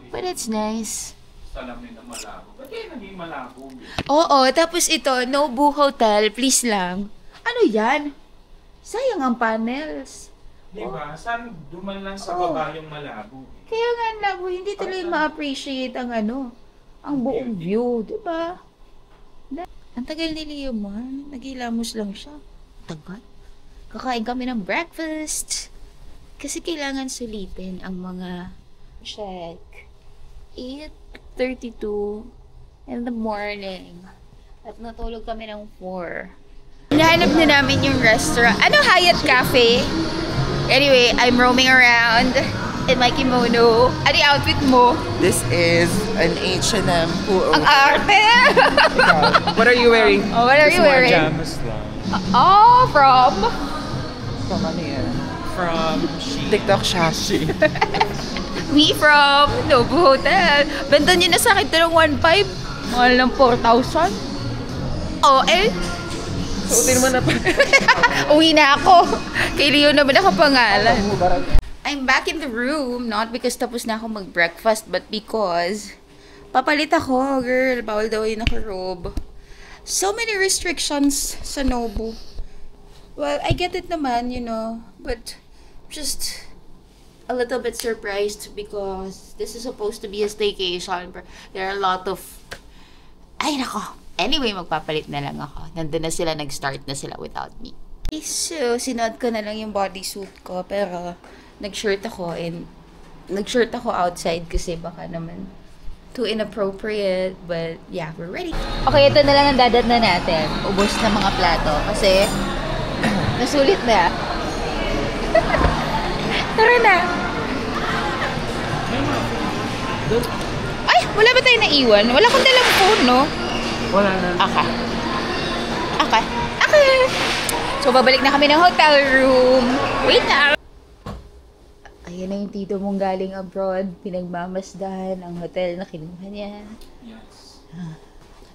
But it's nice. Salamin na malabo. Ba't kaya naging malabo? Oo, tapos ito, Nobu Hotel, please lang. Ano yan? Sayang ang panels. Diba? Saan duman lang sa baba yung malabo? Kaya nga labo, hindi tuloy ma-appreciate ang ang buong view, diba? Ang tagal ni Leo man, nagilamos lang siya. Tagal. Kakain kami ng breakfast. Kasi kailangan sulitin ang mga check. 8:32 in the morning. At natulog kami ng 4. Hinahanap na namin yung restaurant. Ano, Hyatt Cafe? Anyway, I'm roaming around in my kimono. Ano yung outfit mo? This is an H&M Ang arte! What are you wearing? Oh, what are you wearing? Pajamas lang. Oh, from? From ano yan? From She. TikTok Shashi. Me from Nobu Hotel. Benta niyo na sa akin ito ng 1.5. Mahal ng 4,000. Oh, eh. Suotin mo na pa. Uwi na ako. Kay Leo naman nakapangalan. I'm back in the room. Not because tapos na ako mag-breakfast, but because papalit ako, girl. Bawal daw yung nakarobe. So many restrictions sa Nobu. Well, I get it naman, but just a little bit surprised because this is supposed to be a staycation. There are a lot of... Ay, nako. Anyway, magpapalit na lang ako. Nandun na sila, nag-start na sila without me. So, sinuot ko na lang yung bodysuit ko, pero nag-shirt ako outside kasi baka naman too inappropriate, but yeah, we're ready. Okay, ito na lang ang dadat na natin. Ubos na mga plato kasi nasulit na. Tara na. Ay, wala ba tayo naiwan? Wala kang dalang phone, no? Wala na. Okay. So, babalik na kami ng hotel room. Wait na. Ayan na yung tito mong galing abroad. Pinagmamasdahan ang hotel na kinuha niya. Yes.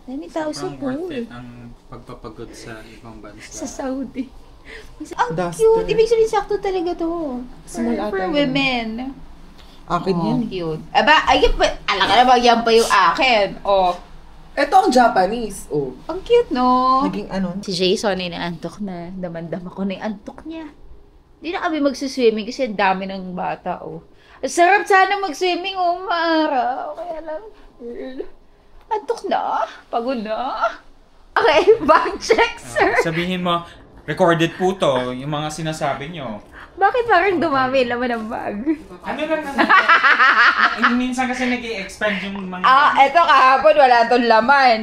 Dami tao sa pool. ang pagpapagod sa ibang bansa. Sa Saudi. Ang Duster. cute. Ibig sabihin, sakto talaga to. Small For ata yun. women. Akin Oh, yan. cute. Aba, alam ka na ba, yan pa yung akin. Oh, Ito ang Japanese. Oh. ang cute, no? Naging ano? Si Jason ay naantok na. Damandam ako na yung antok niya. Hindi na kami magsiswimming kasi ang dami ng bata, oh. Sarap sana mag-swimming, oh, maara. Kaya lang, girl. Antok na. Pagod na. Okay, bag check, sir. Sabihin mo, recorded po to, yung mga sinasabi nyo. Bakit parang dumami yung laman ng bag? Ano lang naman? Minsan kasi nag-i-expand yung mga... Eto kahapon, wala tong laman.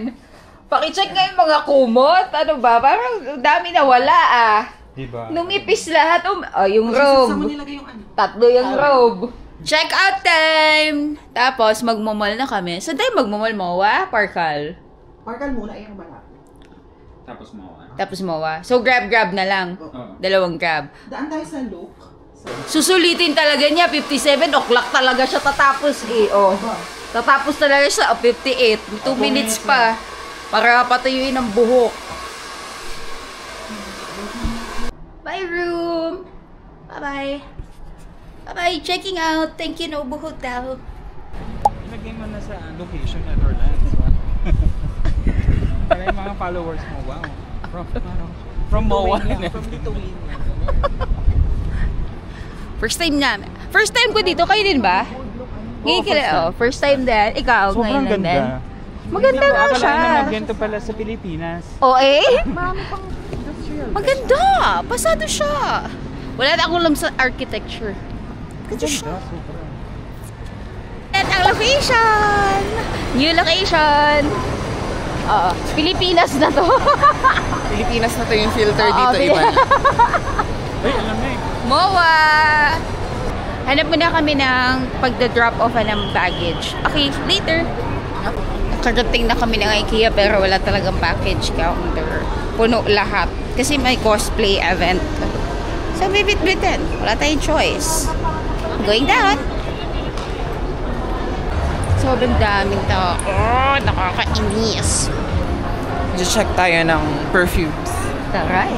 Pakicheck nga yung mga kumot. Ano ba? Parang dami na wala, ah. Diba? Numipis lahat. Yung Saan mo robe. nilagay yung ano? 3 yung robe. Check out time! Tapos, magmamall na kami. Saan tayo magmamall, Moa? Parkal. Parkal muna, yung malapit. Tapos mo. Moa. So, grab na lang. Oo. 2 grab. Daan tayo sa look. Susulitin talaga niya. 57 o'clock talaga siya tatapos eh. Tatapos talaga siya. 58. 2 minutes pa. Para patuyuin ang buhok. Bye, room! Bye-bye. Bye-bye. Checking out. Thank you, Nobu Hotel. Ilagay mo na sa location at Orlando. Para yung mga followers mo, wow. From Moa. From Lithuania. First time namin. First time ko dito. Kayo din ba? Ngayon kila, first time din. Ikaw, Sobrang ngayon lang din. ganda. Maganda nga siya. Akala naman ganito pala sa Pilipinas. Marami pang maganda. Pasado siya. Wala na akong alam sa architecture. Ganda siya. At ang location! New location! Pilipinas na to. Pilipinas na to yung filter Oo, dito, iba na. Ay, alam na eh. Moa! Hanap muna kami ng pagda-drop off ng baggage. Okay, later. Nakarating na kami ng IKEA pero wala talagang package counter. Puno lahat. Kasi may cosplay event. So, bibit-bitin. Wala tayong choice. Going down. Sobrang daming tao. Nakakainis. Just check tayo ng perfumes. Taray.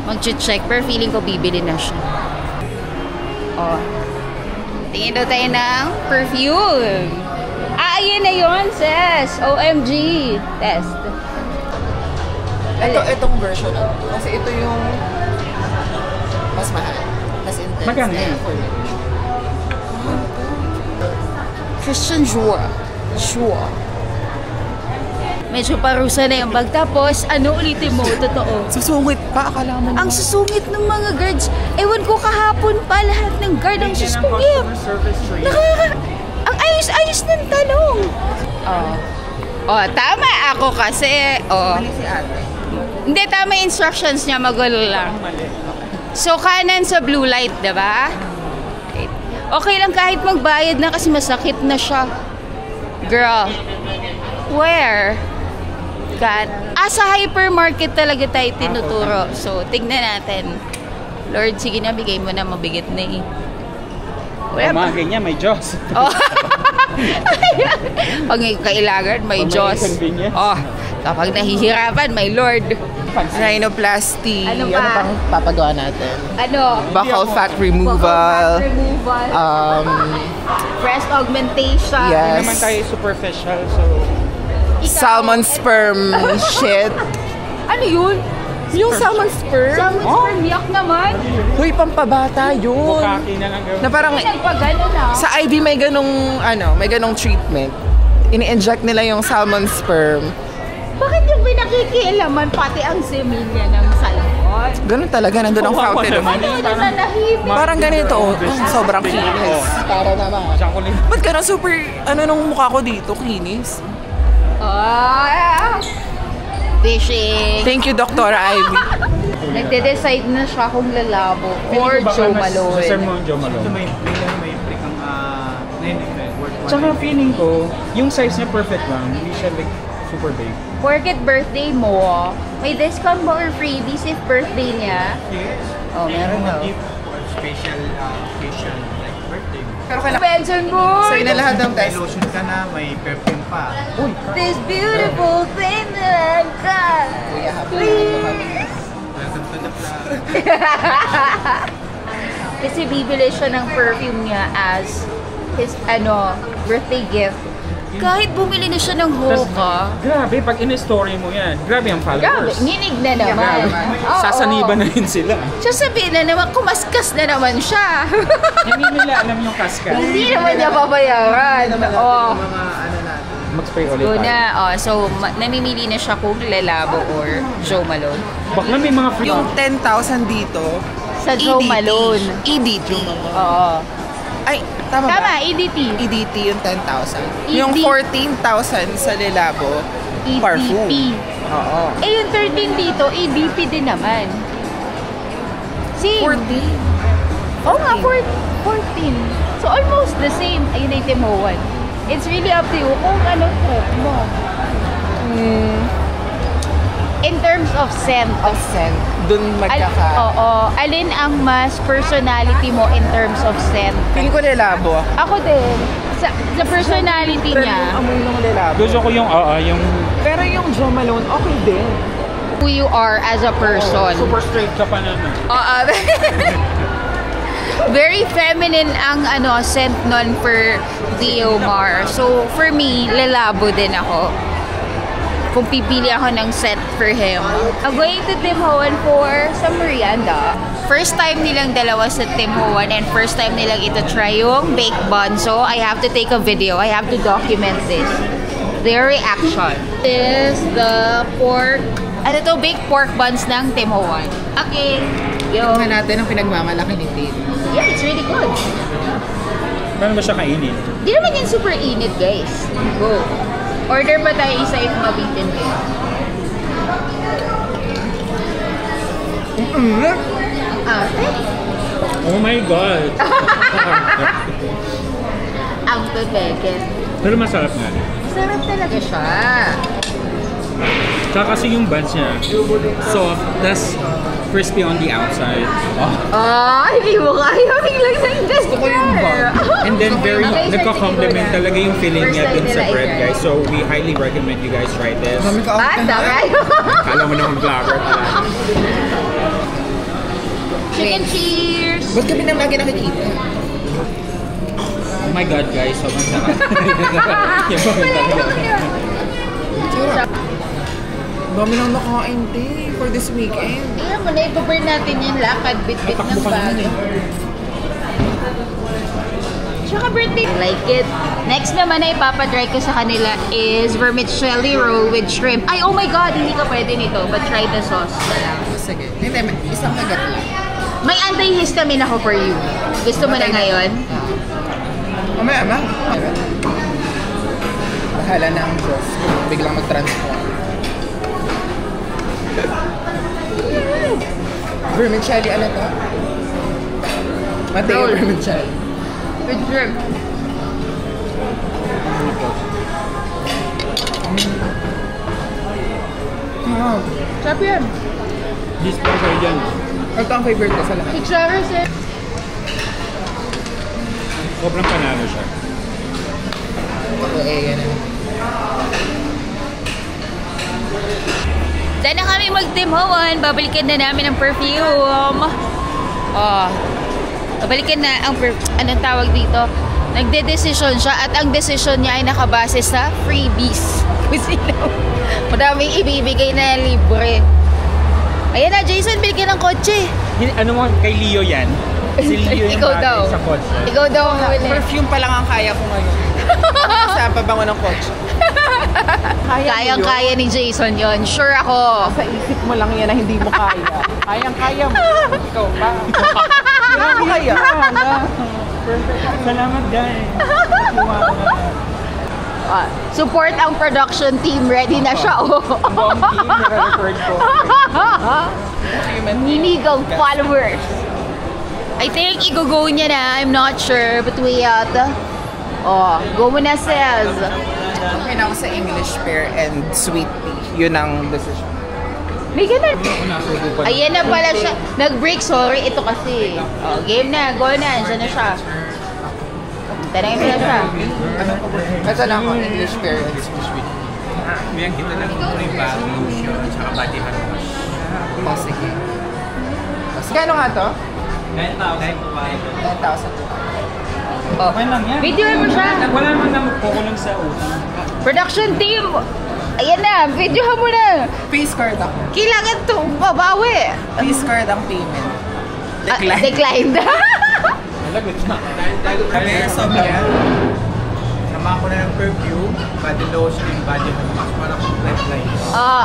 Mag-check pero feeling ko bibili na siya. Tingin daw tayo ng perfume. Ayun na yun, sis. OMG. Test. Itong version. Kasi ito yung mas mahal. Mas intense. Magkano yun? Christian Dior. Sure. Medyo parusa na yung bag. Tapos, ano ulitin mo? Totoo. Susungit pa, akala mo Ang susungit ng mga guards. Ewan ko kahapon pa lahat ng guard ang susungit. service trade. Ang ayos-ayos ng talong. Tama ako kasi. Mali si ate. Hindi, tama yung instructions niya. Magulo lang. So, kanan sa blue light, diba? Okay lang kahit magbayad na kasi masakit na siya. Girl. Where? God. Sa hypermarket talaga tayo tinuturo. So, tignan natin. Lord, sige na, bigay mo na, mabigat na eh. Wala ba? Mga ganyan, may Diyos. Pag may kailangan, may Pag may Diyos. convenience. Kapag nahihirapan, may Lord. Rhinoplasty. Ano pa? pang papagawa natin? Ano? Buccal fat Fat removal. removal. Breast augmentation. Yes. Hindi naman tayo superficial, so... Ikaw, Salmon sperm shit. Ano yun? Yung salmon sperm? Salmon sperm, yak naman. Huy, pampabata yun. Bukaki na lang gawin. Na parang Nagpagano na. sa IV may ganong treatment. Ini-inject nila yung salmon sperm. Bakit yung pinakikialaman pati ang semilya ng salmon? Ganun talaga, nandun ang Kawawa fountain of naman. youth. Ano na nahimik? Parang ganito, sobrang kinis. Para naman. Diyan ko lang. Ba't ganun super, nung mukha ko dito, kinis? Fishing. Thank you, Dr. Ivy. Nagde-decide na siya kung lalabo or Baka Joe mas Malone. Sir mo, Joe Malone. May break ang worth Tsaka feeling ko, yung size niya perfect lang. Hindi siya like super big. Porket birthday mo, may discount ba or freebies if birthday niya? Yes. Meron daw. Gift or special occasion like birthday. Pero kailangan, Benson mo! sa'yo na lahat ng May guys. lotion ka na, may perfume pa. Uy! This beautiful thing that I've got. Kuya, happy Welcome to the club. Kasi bibili siya ng perfume niya as his, birthday gift. Kahit bumili na siya ng Hoka. Grabe, pag in-story mo yan, grabe ang Grabe, followers. nginig na naman. Oo. Sasaniban na rin sila. Sasabihin na naman, kumaskas na naman siya. Hindi nila alam yung kaskas. Hindi naman niya babayaran. Oh. Mga natin. Mag-spray ulit Go tayo. na. So, namimili na siya kung lalabo or Joe Malone. Bakla may mga free. Yung 10,000 dito, Sa Joe Malone. EDT. Oo. Ay, tama ba? Tama, EDT. EDT yung 10,000. EDT. Yung 14,000 sa Lilabo, parfum. EDP. Oo. Eh, yung 13 dito, EDP din naman. Same. 14. Oo nga, 14. So, almost the same. Ayun ay Tim Ho Wan. It's really up to you kung anong trip mo. In terms of scent. Of scent. Dun Oo. Alin ang mas personality mo in terms of scent? Feeling ko lelabo. Ako din. Sa personality niya. Amoy ng lelabo. Gusto ko yung, yung... Pero yung Jo Malone, okay din. Who you are as a person. Super straight ka pa naman. Very feminine ang scent nun for Theomar. So, for me, lalabo din ako. Kung pipili ako ng scent for him. I'm going to Tim Ho Wan for some merienda. First time nilang dalawa sa Tim Ho Wan and first time nilang ito try yung baked bun. So, I have to take a video. I have to document this. Their reaction. This is the pork. Baked pork buns ng Tim Ho Wan. Okay. Yo. Tingnan natin ang pinagmamalaki ni Tim. Yeah, it's really good. Paano ba siya kainin? Di naman yan super init, guys. Go. Order pa tayo isa if mabitin kayo. Oh my God! Ang pepeke. Pero masarap nga. Sarap talaga siya. Tsaka kasi yung buns niya, soft, tas crispy on the outside. Hindi mo kaya. Biglang na-ingest ko yung bun. And then very, nagka-complement talaga yung filling niya dun sa bread, guys. So we highly recommend you guys try this. Daray. Kala mo naman vlogger pala. Chicken cheers! Ba't kami nang lagi nakikita? Oh my God, guys. Sobrang sarap. Yung Sarap. Dami nang nakain, Tim, for this weekend. Tingnan mo na, ipaburn natin yung lakad, bit-bit ng bag. Tsaka birthday. I like it. Next naman na ipapadry ko sa kanila is vermicelli roll with shrimp. Ay, oh my God, hindi ka pwede nito. But try the sauce na lang. Sige. Hindi, isang kagat lang. May antihistamine ako for you. Gusto mo na ngayon? Mamaya, ma. Bahala na ang Diyos. Biglang mag-transform. Vermicelli, ano to? Mateo vermicelli. With shrimp. Wow. Sarap yan. This special yan. Ito ang favorite ko sa lahat. Pictures eh. Sobrang panalo siya. Ako yan. Dahil na kami mag-Tim Ho Wan, babalikan na namin ang perfume. Babalikan na ang anong tawag dito? Nagde-decision siya at ang decision niya ay nakabase sa freebies. Kasi madaming ibibigay na libre. Ayan na, Jason, bili ka ng kotse. Ano mo, kay Leo yan? Si Leo yung Ikaw daw. sa kotse. Ikaw daw ang huli. Perfume pa lang ang kaya ko ngayon. Sa pabango ng kotse. Kayang-kaya ni Jason yon. Sure ako. Sa isip mo lang yan na hindi mo kaya. Kayang-kaya mo. Ikaw ba? Hindi mo kaya. Salamat, guys. Support ang production team. Ready na siya. Ang buong team, nire-record ko. Ninigang followers. I think i-go niya na. I'm not sure. But wait. Go mo na, Sez. Okay na ako sa English pear and sweet tea. Yun ang decision. May ganun. Ayan na pala siya. Nag-break. Sorry, ito kasi. Game na. Go na. Diyan na siya. Tanangin mo na siya. Ito na ako, English pear and sweet tea. Yan kita lang ito yung body lotion at saka body hand wash. Sige. Kano nga to? 9,000 9,000. Okay lang yan. Video mo siya. Wala naman na magkukulang sa utang. Production team. Ayan na. Video mo na. Face card ako. Kailangan to babawi. Face card ang payment. Declined. Malagot na. Kami, sabi yan. Sama ko na ng perfume, body lotion, and body hand wash para complete line.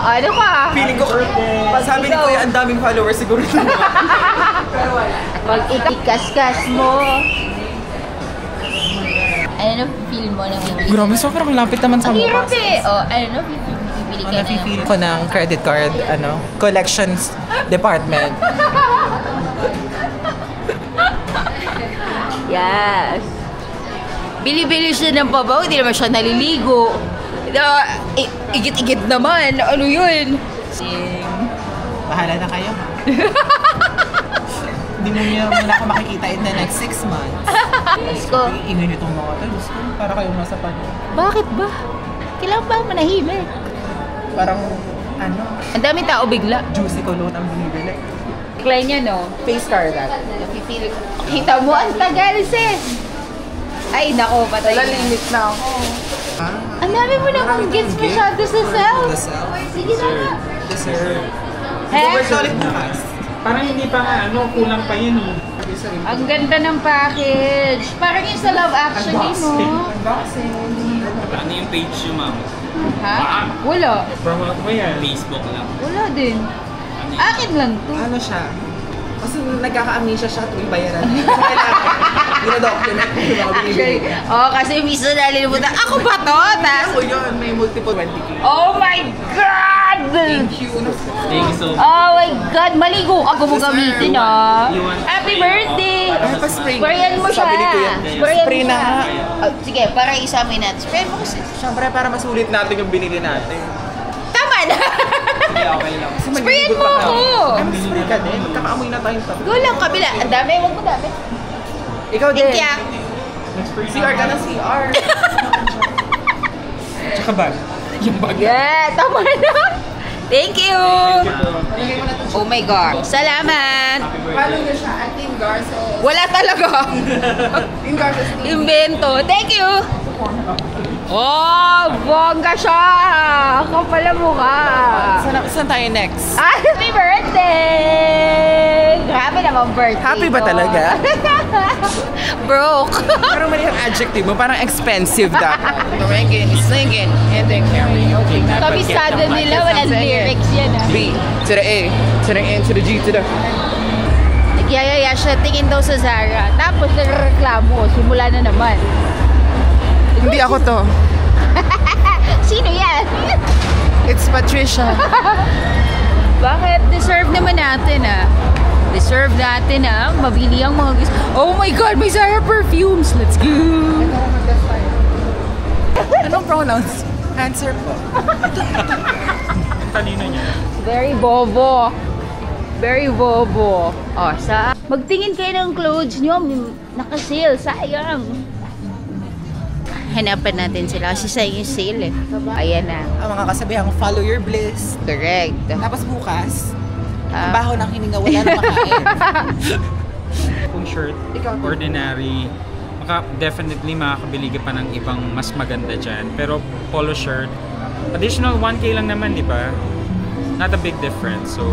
Ano ka? Feeling ko, sabi ni Kuya, ang daming followers siguro. Pag ikas-kas mo. Ano feel mo nang bibili? Grabe, sobrang lapit naman sa Ang mukha. hirap eh. Ano bibili ka na? Napipili ko ng credit card, collections department. Yes. Bili-bili siya ng pabaw, hindi naman siya naliligo. Igit-igit naman. Ano yun? Bahala na kayo. Hindi mo niya muna ako makikita in the next 6 months. Diyos ko. Iingay nitong mga ito. Diyos ko, para kayong nasa pan. Bakit ba? Kailangan ba manahimik? Parang, ano, Ang daming tao bigla. juicy cologne ang binibili. Klein niya, no? Face card that. Napipili ko. Kita mo, ang tagal, sis. Ay, nako, patay. Limit na ako. Ang dami mo na kung gets masyado sa self. The self. Sige na nga. Dessert. He? We're solid bukas. Parang hindi pa nga, kulang pa yun eh. Ang ganda ng package. Parang yung sa Love Actually, no? Unboxing. Ano yung page nyo, ma'am? Ha? Wala. Promote mo yan. Facebook lang. Wala din. Akin lang to. Ano siya? Kasi nagkaka-amnesia siya tuwing bayaran. So, kailangan, dinodocument ko yung mga binibili. Oh, kasi minsan nalilimutan. Ako ba to? Tas, Ako yun, may multiple 20K. oh my God! Thank you. Thank you so much. Oh my God! Maligo ka gumagamitin, ah. Happy birthday! Ay, pa-spray. Sprayan mo siya. Sabi ni Kuya, Sprayan mo spray na siya. nga. Oh, sige, para isamin natin. Sprayan mo kasi. Siyempre, para masulit natin yung binili natin. Tama na! Okay, okay lang. Kasi Sprayan maliligo mo pa ako. Ay, mag-spray ka din. Magkakaamoy na tayong tabi. Go lang, kabila. Ang dami, huwag mo dami. Ikaw din. Kaya, CR ka na, CR. Tsaka bag. Yung bag. yeah, tama na. Thank you! Oh my God. Salamat! Paano niya siya? At Team Garces. Wala talaga. Team Garces. Invento. Thank you! Oh, bongga siya! Kapal ang mukha. Saan tayo next? Happy birthday! Grabe naman birthday Happy ba ko. talaga? Broke. Parang mali ang adjective mo. Parang expensive dapat. Ringing, singing, and then karaoke. Kabisado nila, walang lyrics yan ah. B to the A, to the N, to the G, to the... Nagyayaya siya, tingin daw sa Zara. Tapos nagreklamo, simula na naman. Hindi ako to. Sino yan? It's Patricia. Bakit? Deserve naman natin ah. Deserve natin ah. Mabili ang mga gusto. Oh my God, may Zara perfumes. Let's go. Anong pronouns? Answer po. Kanino niya? Very bobo. Very bobo. Oh, magtingin kayo ng clothes nyo. Naka-sale. Sayang. Hanapan natin sila kasi sayang yung sale eh. Ayan na. Ang mga kasabihang follow your bliss. Correct. Tapos bukas, Ah. baho ng hininga, wala na makain. Kung shirt, Ikaw. ordinary, definitely makakabili ka pa ng ibang mas maganda dyan. Pero polo shirt, additional 1K lang naman, di ba? Not a big difference. So,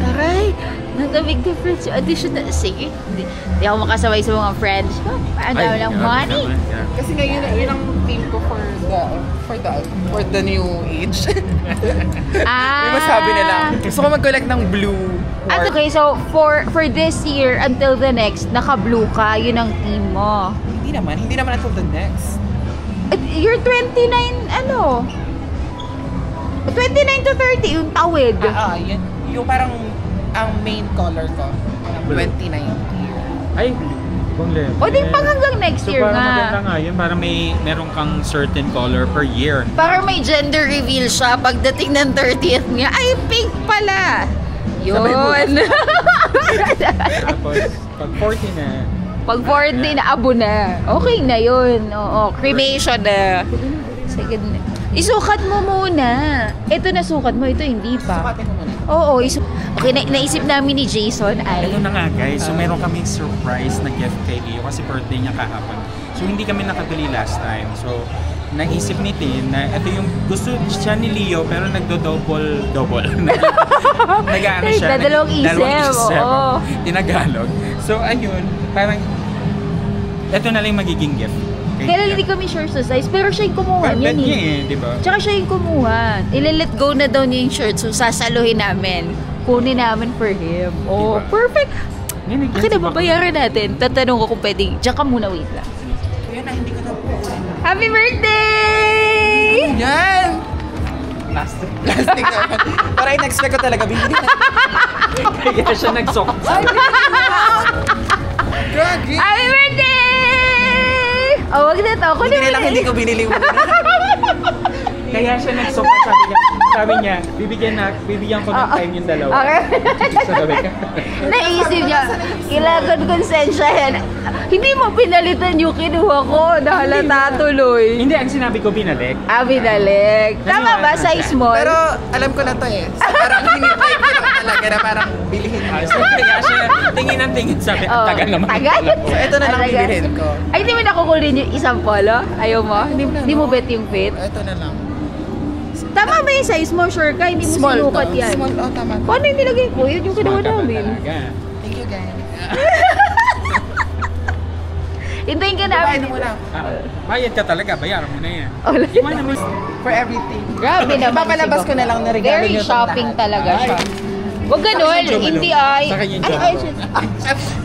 Aray, not a big difference. Additional, sige. Hindi ako makasabay sa mga friends ko. Paano lang grabe money? naman, yeah. Kasi ngayon, yun ang theme ko for the new age. May masabi nila. Gusto ko mag-collect ng blue. At okay, so for this year until the next, naka-blue ka, yun ang team mo. Hindi naman until the next. You're 29, ano? 29 to 30, yung tawid. Yun. Yung parang ang main color ko. Ng 2019. Ay, ibang level. O di pang hanggang next So, year parang maganda nga. nga yun. Parang meron kang certain color per year. Parang may gender reveal siya pagdating ng 30th niya. Ay, pink pala. Yun. Tapos, pag 40 na, Pag 40 na, abo na. Okay na yun. Oo, cremation na. Second na. Isukat mo muna. Ito na sukat mo, ito hindi pa. Sukatin ko muna. Oo, okay, naisip namin ni Jason ay... ito na nga guys. So, meron kaming surprise na gift kay Leo kasi birthday niya kahapon. So, hindi kami nakabili last time. So, naisip ni Tin na ito yung gusto siya ni Leo pero nagdo-double. Nag-ano siya. Dalawang isip, oo. Tinagalog. So, ayun. Parang, ito na lang yung magiging gift. Kailan hindi kami sure sa size, pero siya yung kumuha Bet niyan niya eh. di ba? Tsaka siya yung kumuha. Ile-let go na daw niya yung shirt, so sasaluhin namin. Kunin namin for him. Oh, Diba? perfect! Yan, Akin na babayaran natin. Tatanong ko kung pwedeng. Diyan ka muna, wait lang. Kaya na, hindi ko na po. Happy birthday! Yan! Plastic naman. Para in-expect ko talaga, bibili na. Kaya siya nagsok. Gagi! Happy birthday! Oh, wag na to. Hindi na lang hindi ko binili mo. Kaya siya nagsuka, sabi niya, bibigyan ko ng time yung dalawa. Okay. Sabi ka. Naisip niya, kailangan konsensyahin. Hindi mo pinalitan yung kinuha ko. Nahalata tuloy. Hindi, ang sinabi ko binalik. Binalik. Tama ba? Size small? Pero alam ko na to eh. So, parang hinintay ko lang talaga na parang bilihin mo. So, kaya siya tingin ng tingin, sabi, ang tagal naman. Tagal? So, ito na lang bibilhin ko. Ay, di mo nakukulin yung isang polo? Ayaw mo? Hindi mo bet yung fit? Ito na lang. Tama ba yung size mo? Sure ka? Hindi mo sinukat yan. Small, tama. Paano yung nilagay ko? Yun yung kinuha namin. Thank you, guys. Hintayin ka Bayad namin. mo lang. Bayad ka talaga, bayaran mo na yan. Iwan na mo. For everything. Grabe naman. Papalabas ko na lang na regalo Very nyo itong shopping lahat. talaga siya. Huwag ganun. Hindi ay... Sa kanya yung Ay,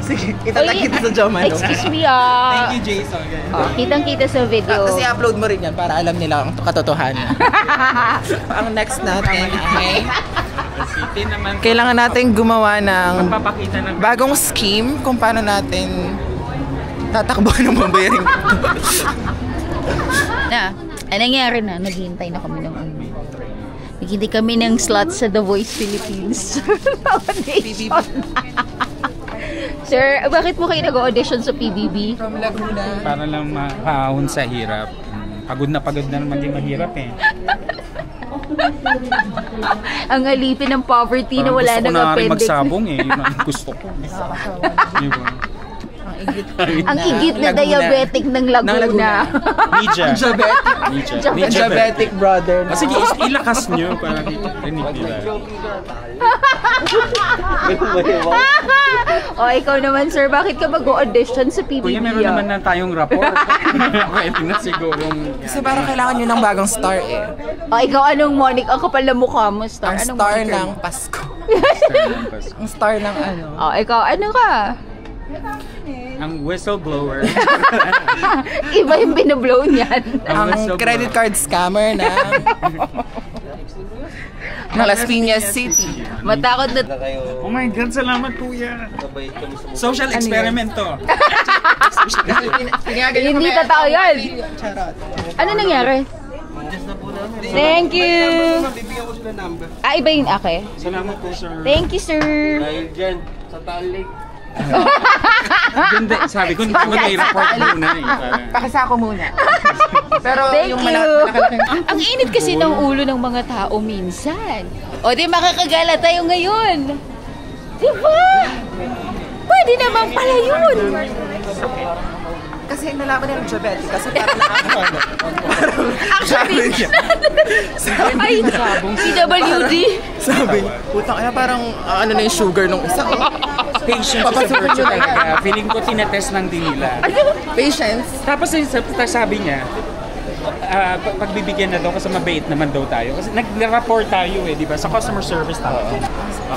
Sige, itatag kita sa Jomano. excuse me Thank you, Jason. Kitang-kita sa video. Kasi upload mo rin yan para alam nila ang katotohanan. Ang next natin ay City naman. kailangan natin gumawa ng Magpapakita ng bagong scheme kung paano natin tatakbuhan ng babayaring Na, anong nangyari na? Naghihintay na kami ng Naghihintay kami ng slot sa The Voice Philippines. Audition. Sir, bakit mo kayo nag-audition sa PBB? from Laguna. para lang makahon sa hirap. Pagod na naman din mahirap eh. Ang alipin ng poverty na wala nang gusto ko na rin appendix. magsabong eh. Yun ang gusto ko. Diba? Ang igit na diabetic ng Laguna. Media. Diabetic brother. Sige, ilakas nyo para dito. Rinig nila. Ikaw naman sir, bakit ka mag-audition sa PBB? Kuya, meron naman na tayong rapport. Pwede na sigurong... Kasi parang kailangan nyo ng bagong star eh. Ikaw anong Monique? Ang kapal na mukha mo, star. Ang Anong star moniker ng mo? Pasko. Ang star ng ano. Ikaw, ano ka? Ang whistleblower. Iba yung binablow niyan. Ang credit card scammer ng Las Piñas City. Matakot na. Oh my God, salamat kuya. Social experiment to. Hindi totoo yun. Ano nangyari? Thank you. Iba yung ake. Salamat po, sir. Thank you, sir. Dahil dyan, sa Talik. Hindi, sabi ko, hindi ko na-report muna eh. Pakisako muna. Pero Thank yung you. malaki-laki. Ang init kasi ng ulo ng mga tao minsan. O di makakagala tayo ngayon. Di ba? Pwede naman pala yun. Kasi nalaman niya ng diabetic. Kasi parang nakakano. Actually, ay, PWD. Sabi, putang ina parang ano na yung sugar nung isa. Patience is a virtue talaga. Feeling ko tinetest lang din nila. Patience. Tapos sabi niya, pagbibigyan na daw kasi mabait naman daw tayo. Kasi nag-report tayo eh, di ba? Sa customer service tayo.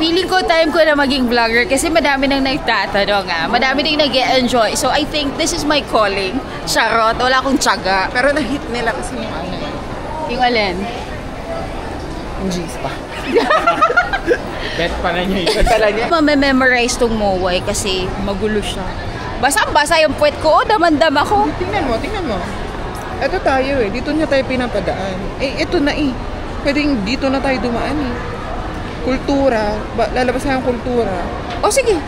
Feeling ko time ko na maging vlogger kasi madami nang nagtatanong madami ding nag-enjoy. So I think this is my calling. Charot, wala akong tiyaga. Pero na-hit nila kasi yung ano. Yung alin? Yung G's pa. Bet pala niya yun. Kala niya. Mamememorize tong Moway kasi magulo siya. Basa yung puwet ko, damandam ako. Tingnan mo. Ito tayo eh. Dito niya tayo pinapadaan. Eh, ito na eh. Pwedeng dito na tayo dumaan eh. Kultura. Lalabas na yung kultura. O sige,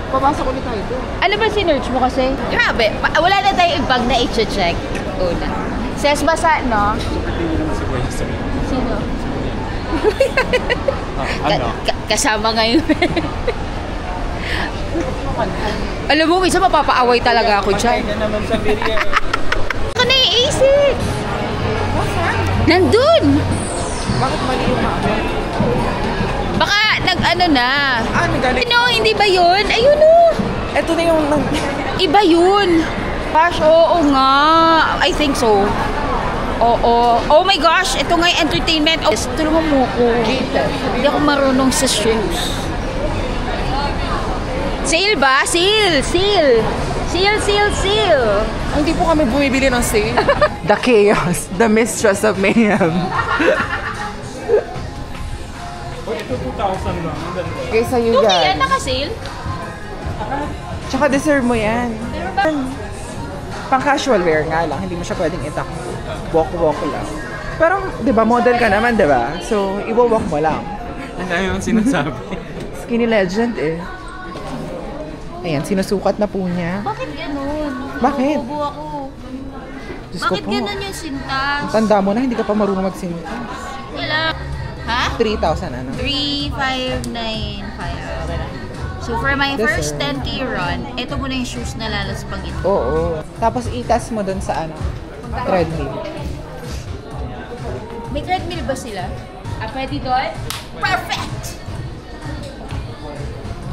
Papasok ulit tayo doon. ano ba sinerch mo kasi? Grabe, wala na tayong ibang na i-check. Una. Says basa, no? Sino? Ano? Kasama ngayon. Alam mo, minsan mapapaaway talaga ako dyan. Kaya naman sa Miria eh. Ako na iisip. Nandun. Bakit mali yung mama? Baka nag-ano na. Nagaling. Ano, hindi ba yun? Ayun o. Ito na yung... Iba yun. Gosh, oo nga. I think so. Oo. Oh my gosh, ito nga yung entertainment. Oh, tulungan mo ko. Hindi ako marunong sa shoes. Sale ba? Sale! Hindi po kami bumibili ng sale. The chaos. The mistress of mayhem. Ito 2,000 lang. Okay, sa'yo Okay, yan yan. naka-sale. Tsaka deserve mo yan. Pang casual wear nga lang, hindi mo siya pwedeng itak. Walk lang. Pero, di ba, model ka naman, di ba? So, iwa-walk mo lang. Ang dami yung sinasabi. Skinny legend eh. Ayan, sinusukat na po niya. Bakit ganun? Bakit? Nabubo ako. Diyos ko Bakit po. ganun yung sintas? Tanda mo na, hindi ka pa marunong magsinta. Kailangan. Ha? 3,000 ano? 3,595. So for my Yes, first sir. 10K run, ito muna yung shoes na lalaspagin. Oo. Tapos itas mo dun sa ano, treadmill. May treadmill ba sila? Pwede doon? Perfect!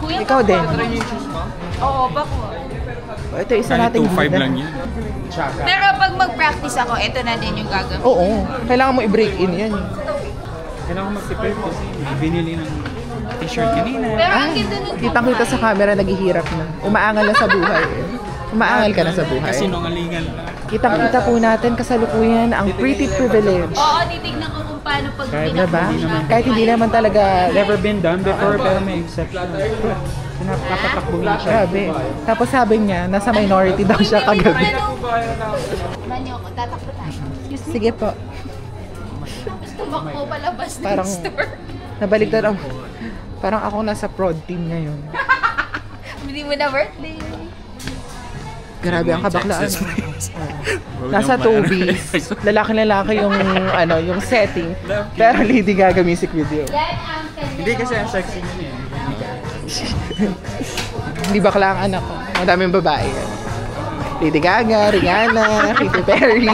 Kuya, Ikaw din. Oo, bako. Ito, isa Kahit nating 2.5 bida. lang yan. Pero pag mag-practice ako, ito na din yung gagawin. Oo. Kailangan mo i-break in yan. Kailangan ko mag-prepare kasi may binili ng t-shirt kanina. Pero ang ganda ng Kitang-kita sa camera, naghihirap na. Umaangal na sa buhay. Umaangal ka na sa buhay. Kasi nungalingan lang. Kitang-kita po natin kasalukuyan ang pretty privilege. Oo, titignan ko kung paano pag Diba? Kahit hindi naman talaga Never been done before pero may exception. Pinapatakbuhin siya. grabe. Tapos sabi niya, nasa minority daw siya kagabi. Manyo ko, tatakbo tayo. Sige po. Tumakbo palabas ng Parang store. nabaliktad ako. Parang ako nasa prod team ngayon. Hindi mo na birthday. Grabe ang kabaklaan. Nasa Toby's. Lalaki-lalaki yung ano, yung setting. Pero Lady Gaga music video. Yan ang kanya. Hindi kasi ang sexy yun eh. Hindi bakla ang anak ko. Madaming babae. Lady Gaga, Rihanna, Katy Perry,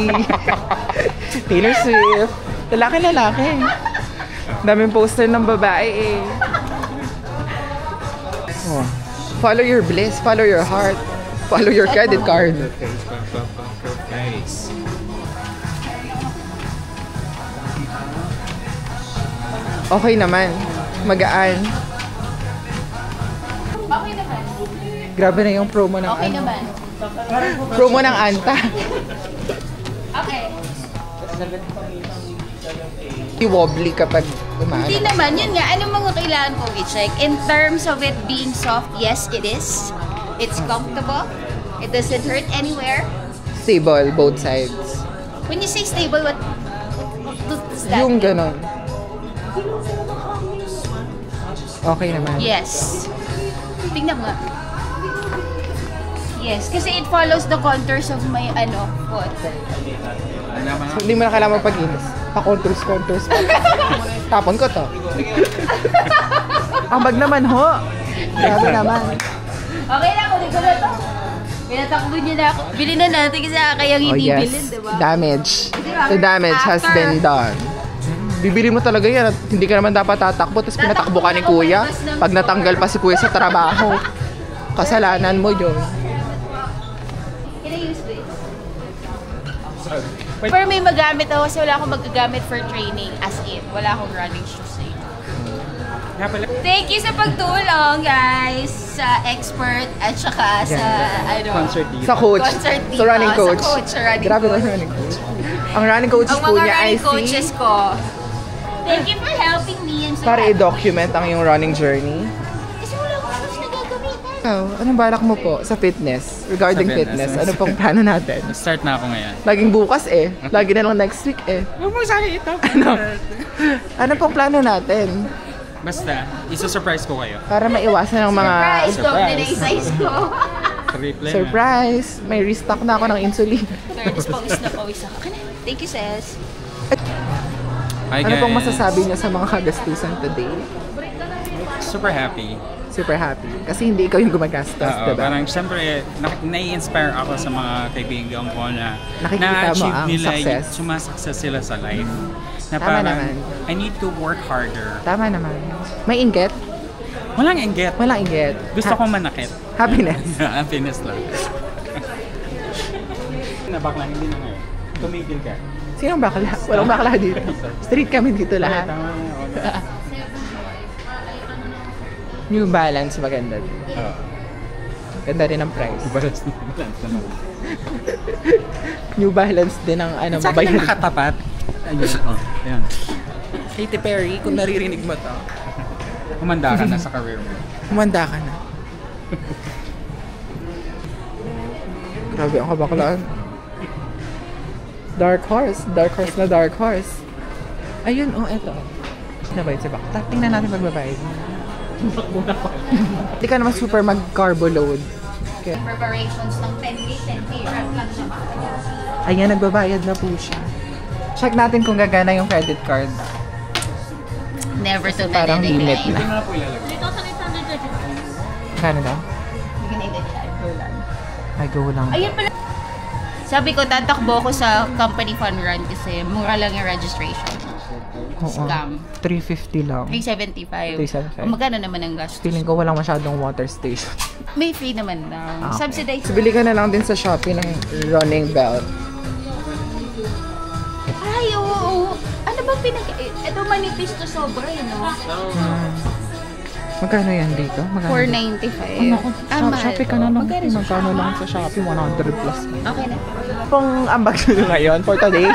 Taylor Swift. Lalaki-lalaki. Daming poster ng babae eh. Oh. Follow your bliss, follow your heart, follow your credit card. Nice. Okay naman. Magaan. Okay naman. Grabe na yung promo ng Okay ano. naman. Promo ng Anta. Okay. Wobbly kapag umaano. Hindi naman, yun nga. Anong mga kailangan ko i-check? In terms of it being soft, yes, it is. It's comfortable. It doesn't hurt anywhere. Stable, both sides. When you say stable, what does that Yung mean? ganon. Okay naman. Yes. Tingnan mo nga. Yes, kasi it follows the contours of my foot. So, hindi mo na kailangan magpag-inis. Pa-contours pa. Tapon ko to. Ang bag naman ho. Grabe naman. Okay na, kunin ko na to. Pinatakbo niyo na ako. Bilhin na natin kasi kayang Oh hindi yes. bilhin, diba? Damage. The damage has been done. Bibili mo talaga yan at hindi ka naman dapat tatakbo tapos pinatakbo ka ni kuya. Pag natanggal pa si kuya sa trabaho. Kasalanan mo yun. Can I use this? Pero may magamit ako kasi wala akong magagamit for training as in. Wala akong running shoes na yun. Nga pala. Thank you sa pagtulong, guys! Sa expert at saka sa, Concert dito. Sa coach. Concert Sa running dito. coach. Sa coach, sa running Grabe coach. na running coach. Ang running coaches Ang po mga niya ay running coaches si... ko. Thank you for helping me. I'm so Para happy. i-document ang iyong running journey. Kasi wala akong shoes na gagamitan. Ikaw, anong balak mo po sa fitness? Regarding Sa fitness. fitness, ano pong plano natin? Start na ako ngayon. Laging bukas eh. Lagi na lang next week eh. Huwag mo sa akin ito. Ano pong plano natin? Basta, isa-surprise ko kayo. Para maiwasan ng mga Surprise! Dog na na size ko. Replay na. surprise. May restock na ako ng insulin. Fairness, pawis ako. Thank you, sis. Hi Ano guys. pong masasabi niyo sa mga kagastusan today? Super happy. Super happy. Kasi hindi ikaw yung gumagastos, Oo, diba? parang siyempre, nai-inspire ako sa mga kaibigan ko na Nakikita mo na-achieve ang nila, success. sumasakses sila sa life. Na Tama parang, naman. I need to work harder. Tama naman. May inggit? Walang inggit. Walang inggit. Gusto kong manakit. Happiness. Happiness lang. Nabakla, hindi na ngayon. Tumigil ka. Sinong bakla? Walang bakla dito. Street kami dito lahat. Tama na. New Balance maganda din. Oo. Ganda rin ang price. Balance naman. New Balance din ang ano, Sa akin na mabayaran. nakatapat. Ayun. Oh, ayan. Katy Perry, kung naririnig mo to, Humanda ka na sa career mo. humanda ka na. Grabe ang kabaklaan. Dark horse. Dark horse na dark horse. Ayun, oh, eto. Nabayad si Bak. Tingnan natin magbabayad. Hindi ka naman super mag-carbo load. Okay. Preparations ng 10K lang siya. Ayan, nagbabayad na po siya. Check natin kung gagana yung credit card. Never to Parang limit na. Kano daw? Ay, go lang. Ayun pala. Sabi ko, tatakbo ko sa company fun run kasi mura lang yung registration. Oo. Scam. 350 lang. 375. 375. O, magkano naman ang gastos? Feeling ko walang masyadong water station. May free naman daw. Okay. Subsidized. So, bili ka na lang din sa Shopee ng running belt. Ay, oo. Ano bang ito manipis to sobra yun, no? Magkano yan dito? Magkano? 495. Naku, Shopee ka na lang. Magkano lang sa Shopee? 100 plus. Okay na. Kung ambag nyo ngayon for today,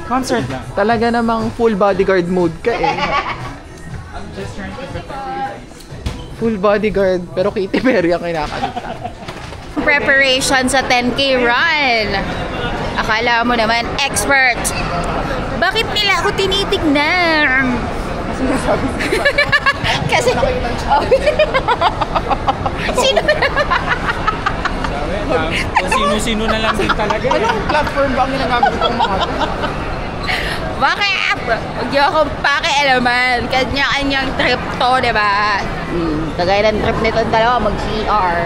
Concert lang. talaga namang full bodyguard mode ka eh. Full bodyguard, pero Katy Perry ang kinakalita. Preparation sa 10K run. Akala mo naman, expert. Bakit nila ako tinitignan? Kasi, sino Sino-sino na lang din talaga. Anong platform ba ang ginagamit itong mga to? Bakit? Huwag niyo akong pakialaman. Kanya-kanyang trip to, diba? Tagay ng trip nito dalawa, mag-CR.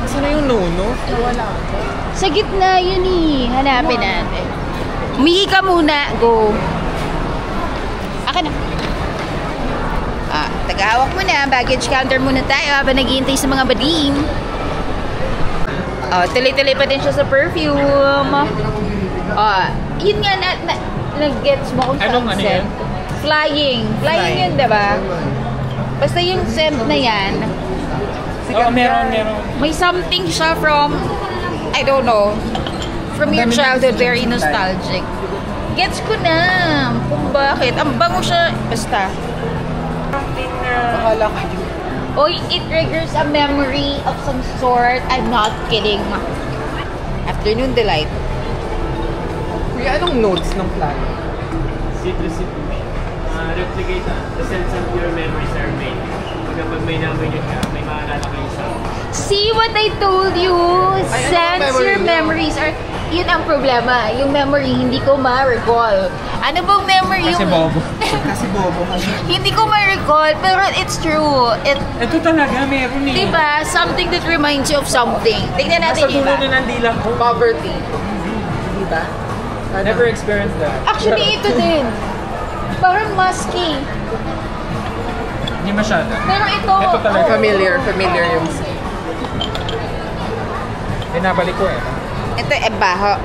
Saan na yung no-no? Wala. Sa gitna yun eh. Hanapin natin. Umihi ka muna. Go. Akin na. Tagahawak mo na. Baggage counter muna tayo habang naghihintay sa mga bading. Tuloy-tuloy pa din siya sa perfume. Yun nga nag-gets mo kung Anong ano yan? Flying. Flying yun, diba? Basta yung scent na yan, Oo, meron. may something siya from, I don't know, from your childhood, very nostalgic. Gets ko na kung bakit. Ang bango siya, basta. Bakala ka yun. Oy, it triggers a memory of some sort. I'm not kidding. Afternoon delight. Kuya, anong notes ng plan? Citrusy push. Replicate the sense of your memories are made. Kapag may number yun ka, may maalala kayo sa... See what I told you? Sense your memories are... Yun ang problema. Yung memory, hindi ko ma-recall. Ano bang memory Kasi yung... bobo. Kasi bobo ka. Hindi ko ma-recall, pero it's true. Ito talaga, meron eh. Diba? Something that reminds you of something. Tingnan natin Nasa yung dulo iba. na ng dila ko. Poverty. Diba? Never experienced that. Actually, ito din. Parang musky. Hindi masyado. Pero ito... Ito talaga. Familiar yung... Binabalik ko eh. Ito, baho.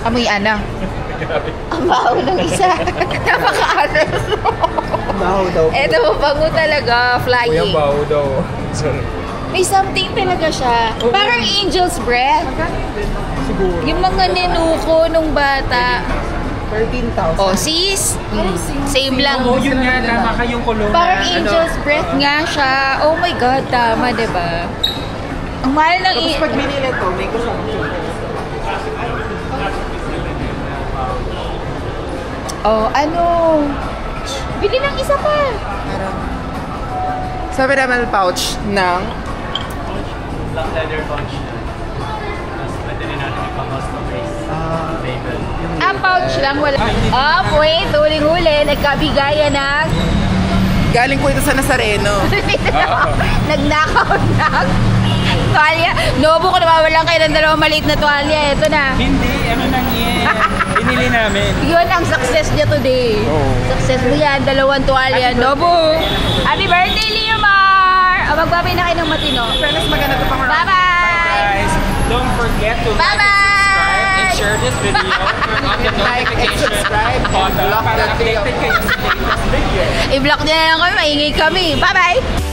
Amoy ano? Ang baho ng isa. Napaka-honest. Baho daw. Ito, bango talaga. Flying. Kuyang baho daw. Sorry. May something talaga siya. Parang angel's breath. Siguro. Yung mga ninuko nung bata. 13,000. Oh, sis? Same lang. Oo, yun nga. Tama ka yung kulong Parang na, angel's breath nga siya. Oh my God, tama, diba? Ang mahal ng... Tapos pag binili to, may kasama. Oh, ano? Bili ng isa pa. Sabi naman pouch ng... Black leather pouch na. Tapos pwede rin natin ipang-customize label. Pouch lang, wala. Wait, huling-huli. Nagkabigayan ng... Galing ko ito sa Nazareno. Nagnakaw ng tuwalya. Nobo ko nawawalan kayo ng dalawang maliit na tuwalya. Ito na. Hindi, ano nang yan. Binili namin. Yun ang success niya today. Oo. Success mo yan, dalawang tuwalya. Nobo! Happy birthday, Leomar! Magbabay na kayo ng matino. Fairness, maganda ito pang Bye-bye! Guys, don't forget to like and subscribe and share this video. Turn on the notification button para updated kayo sa latest video. I-block niya na lang kami, maingay kami. Bye-bye!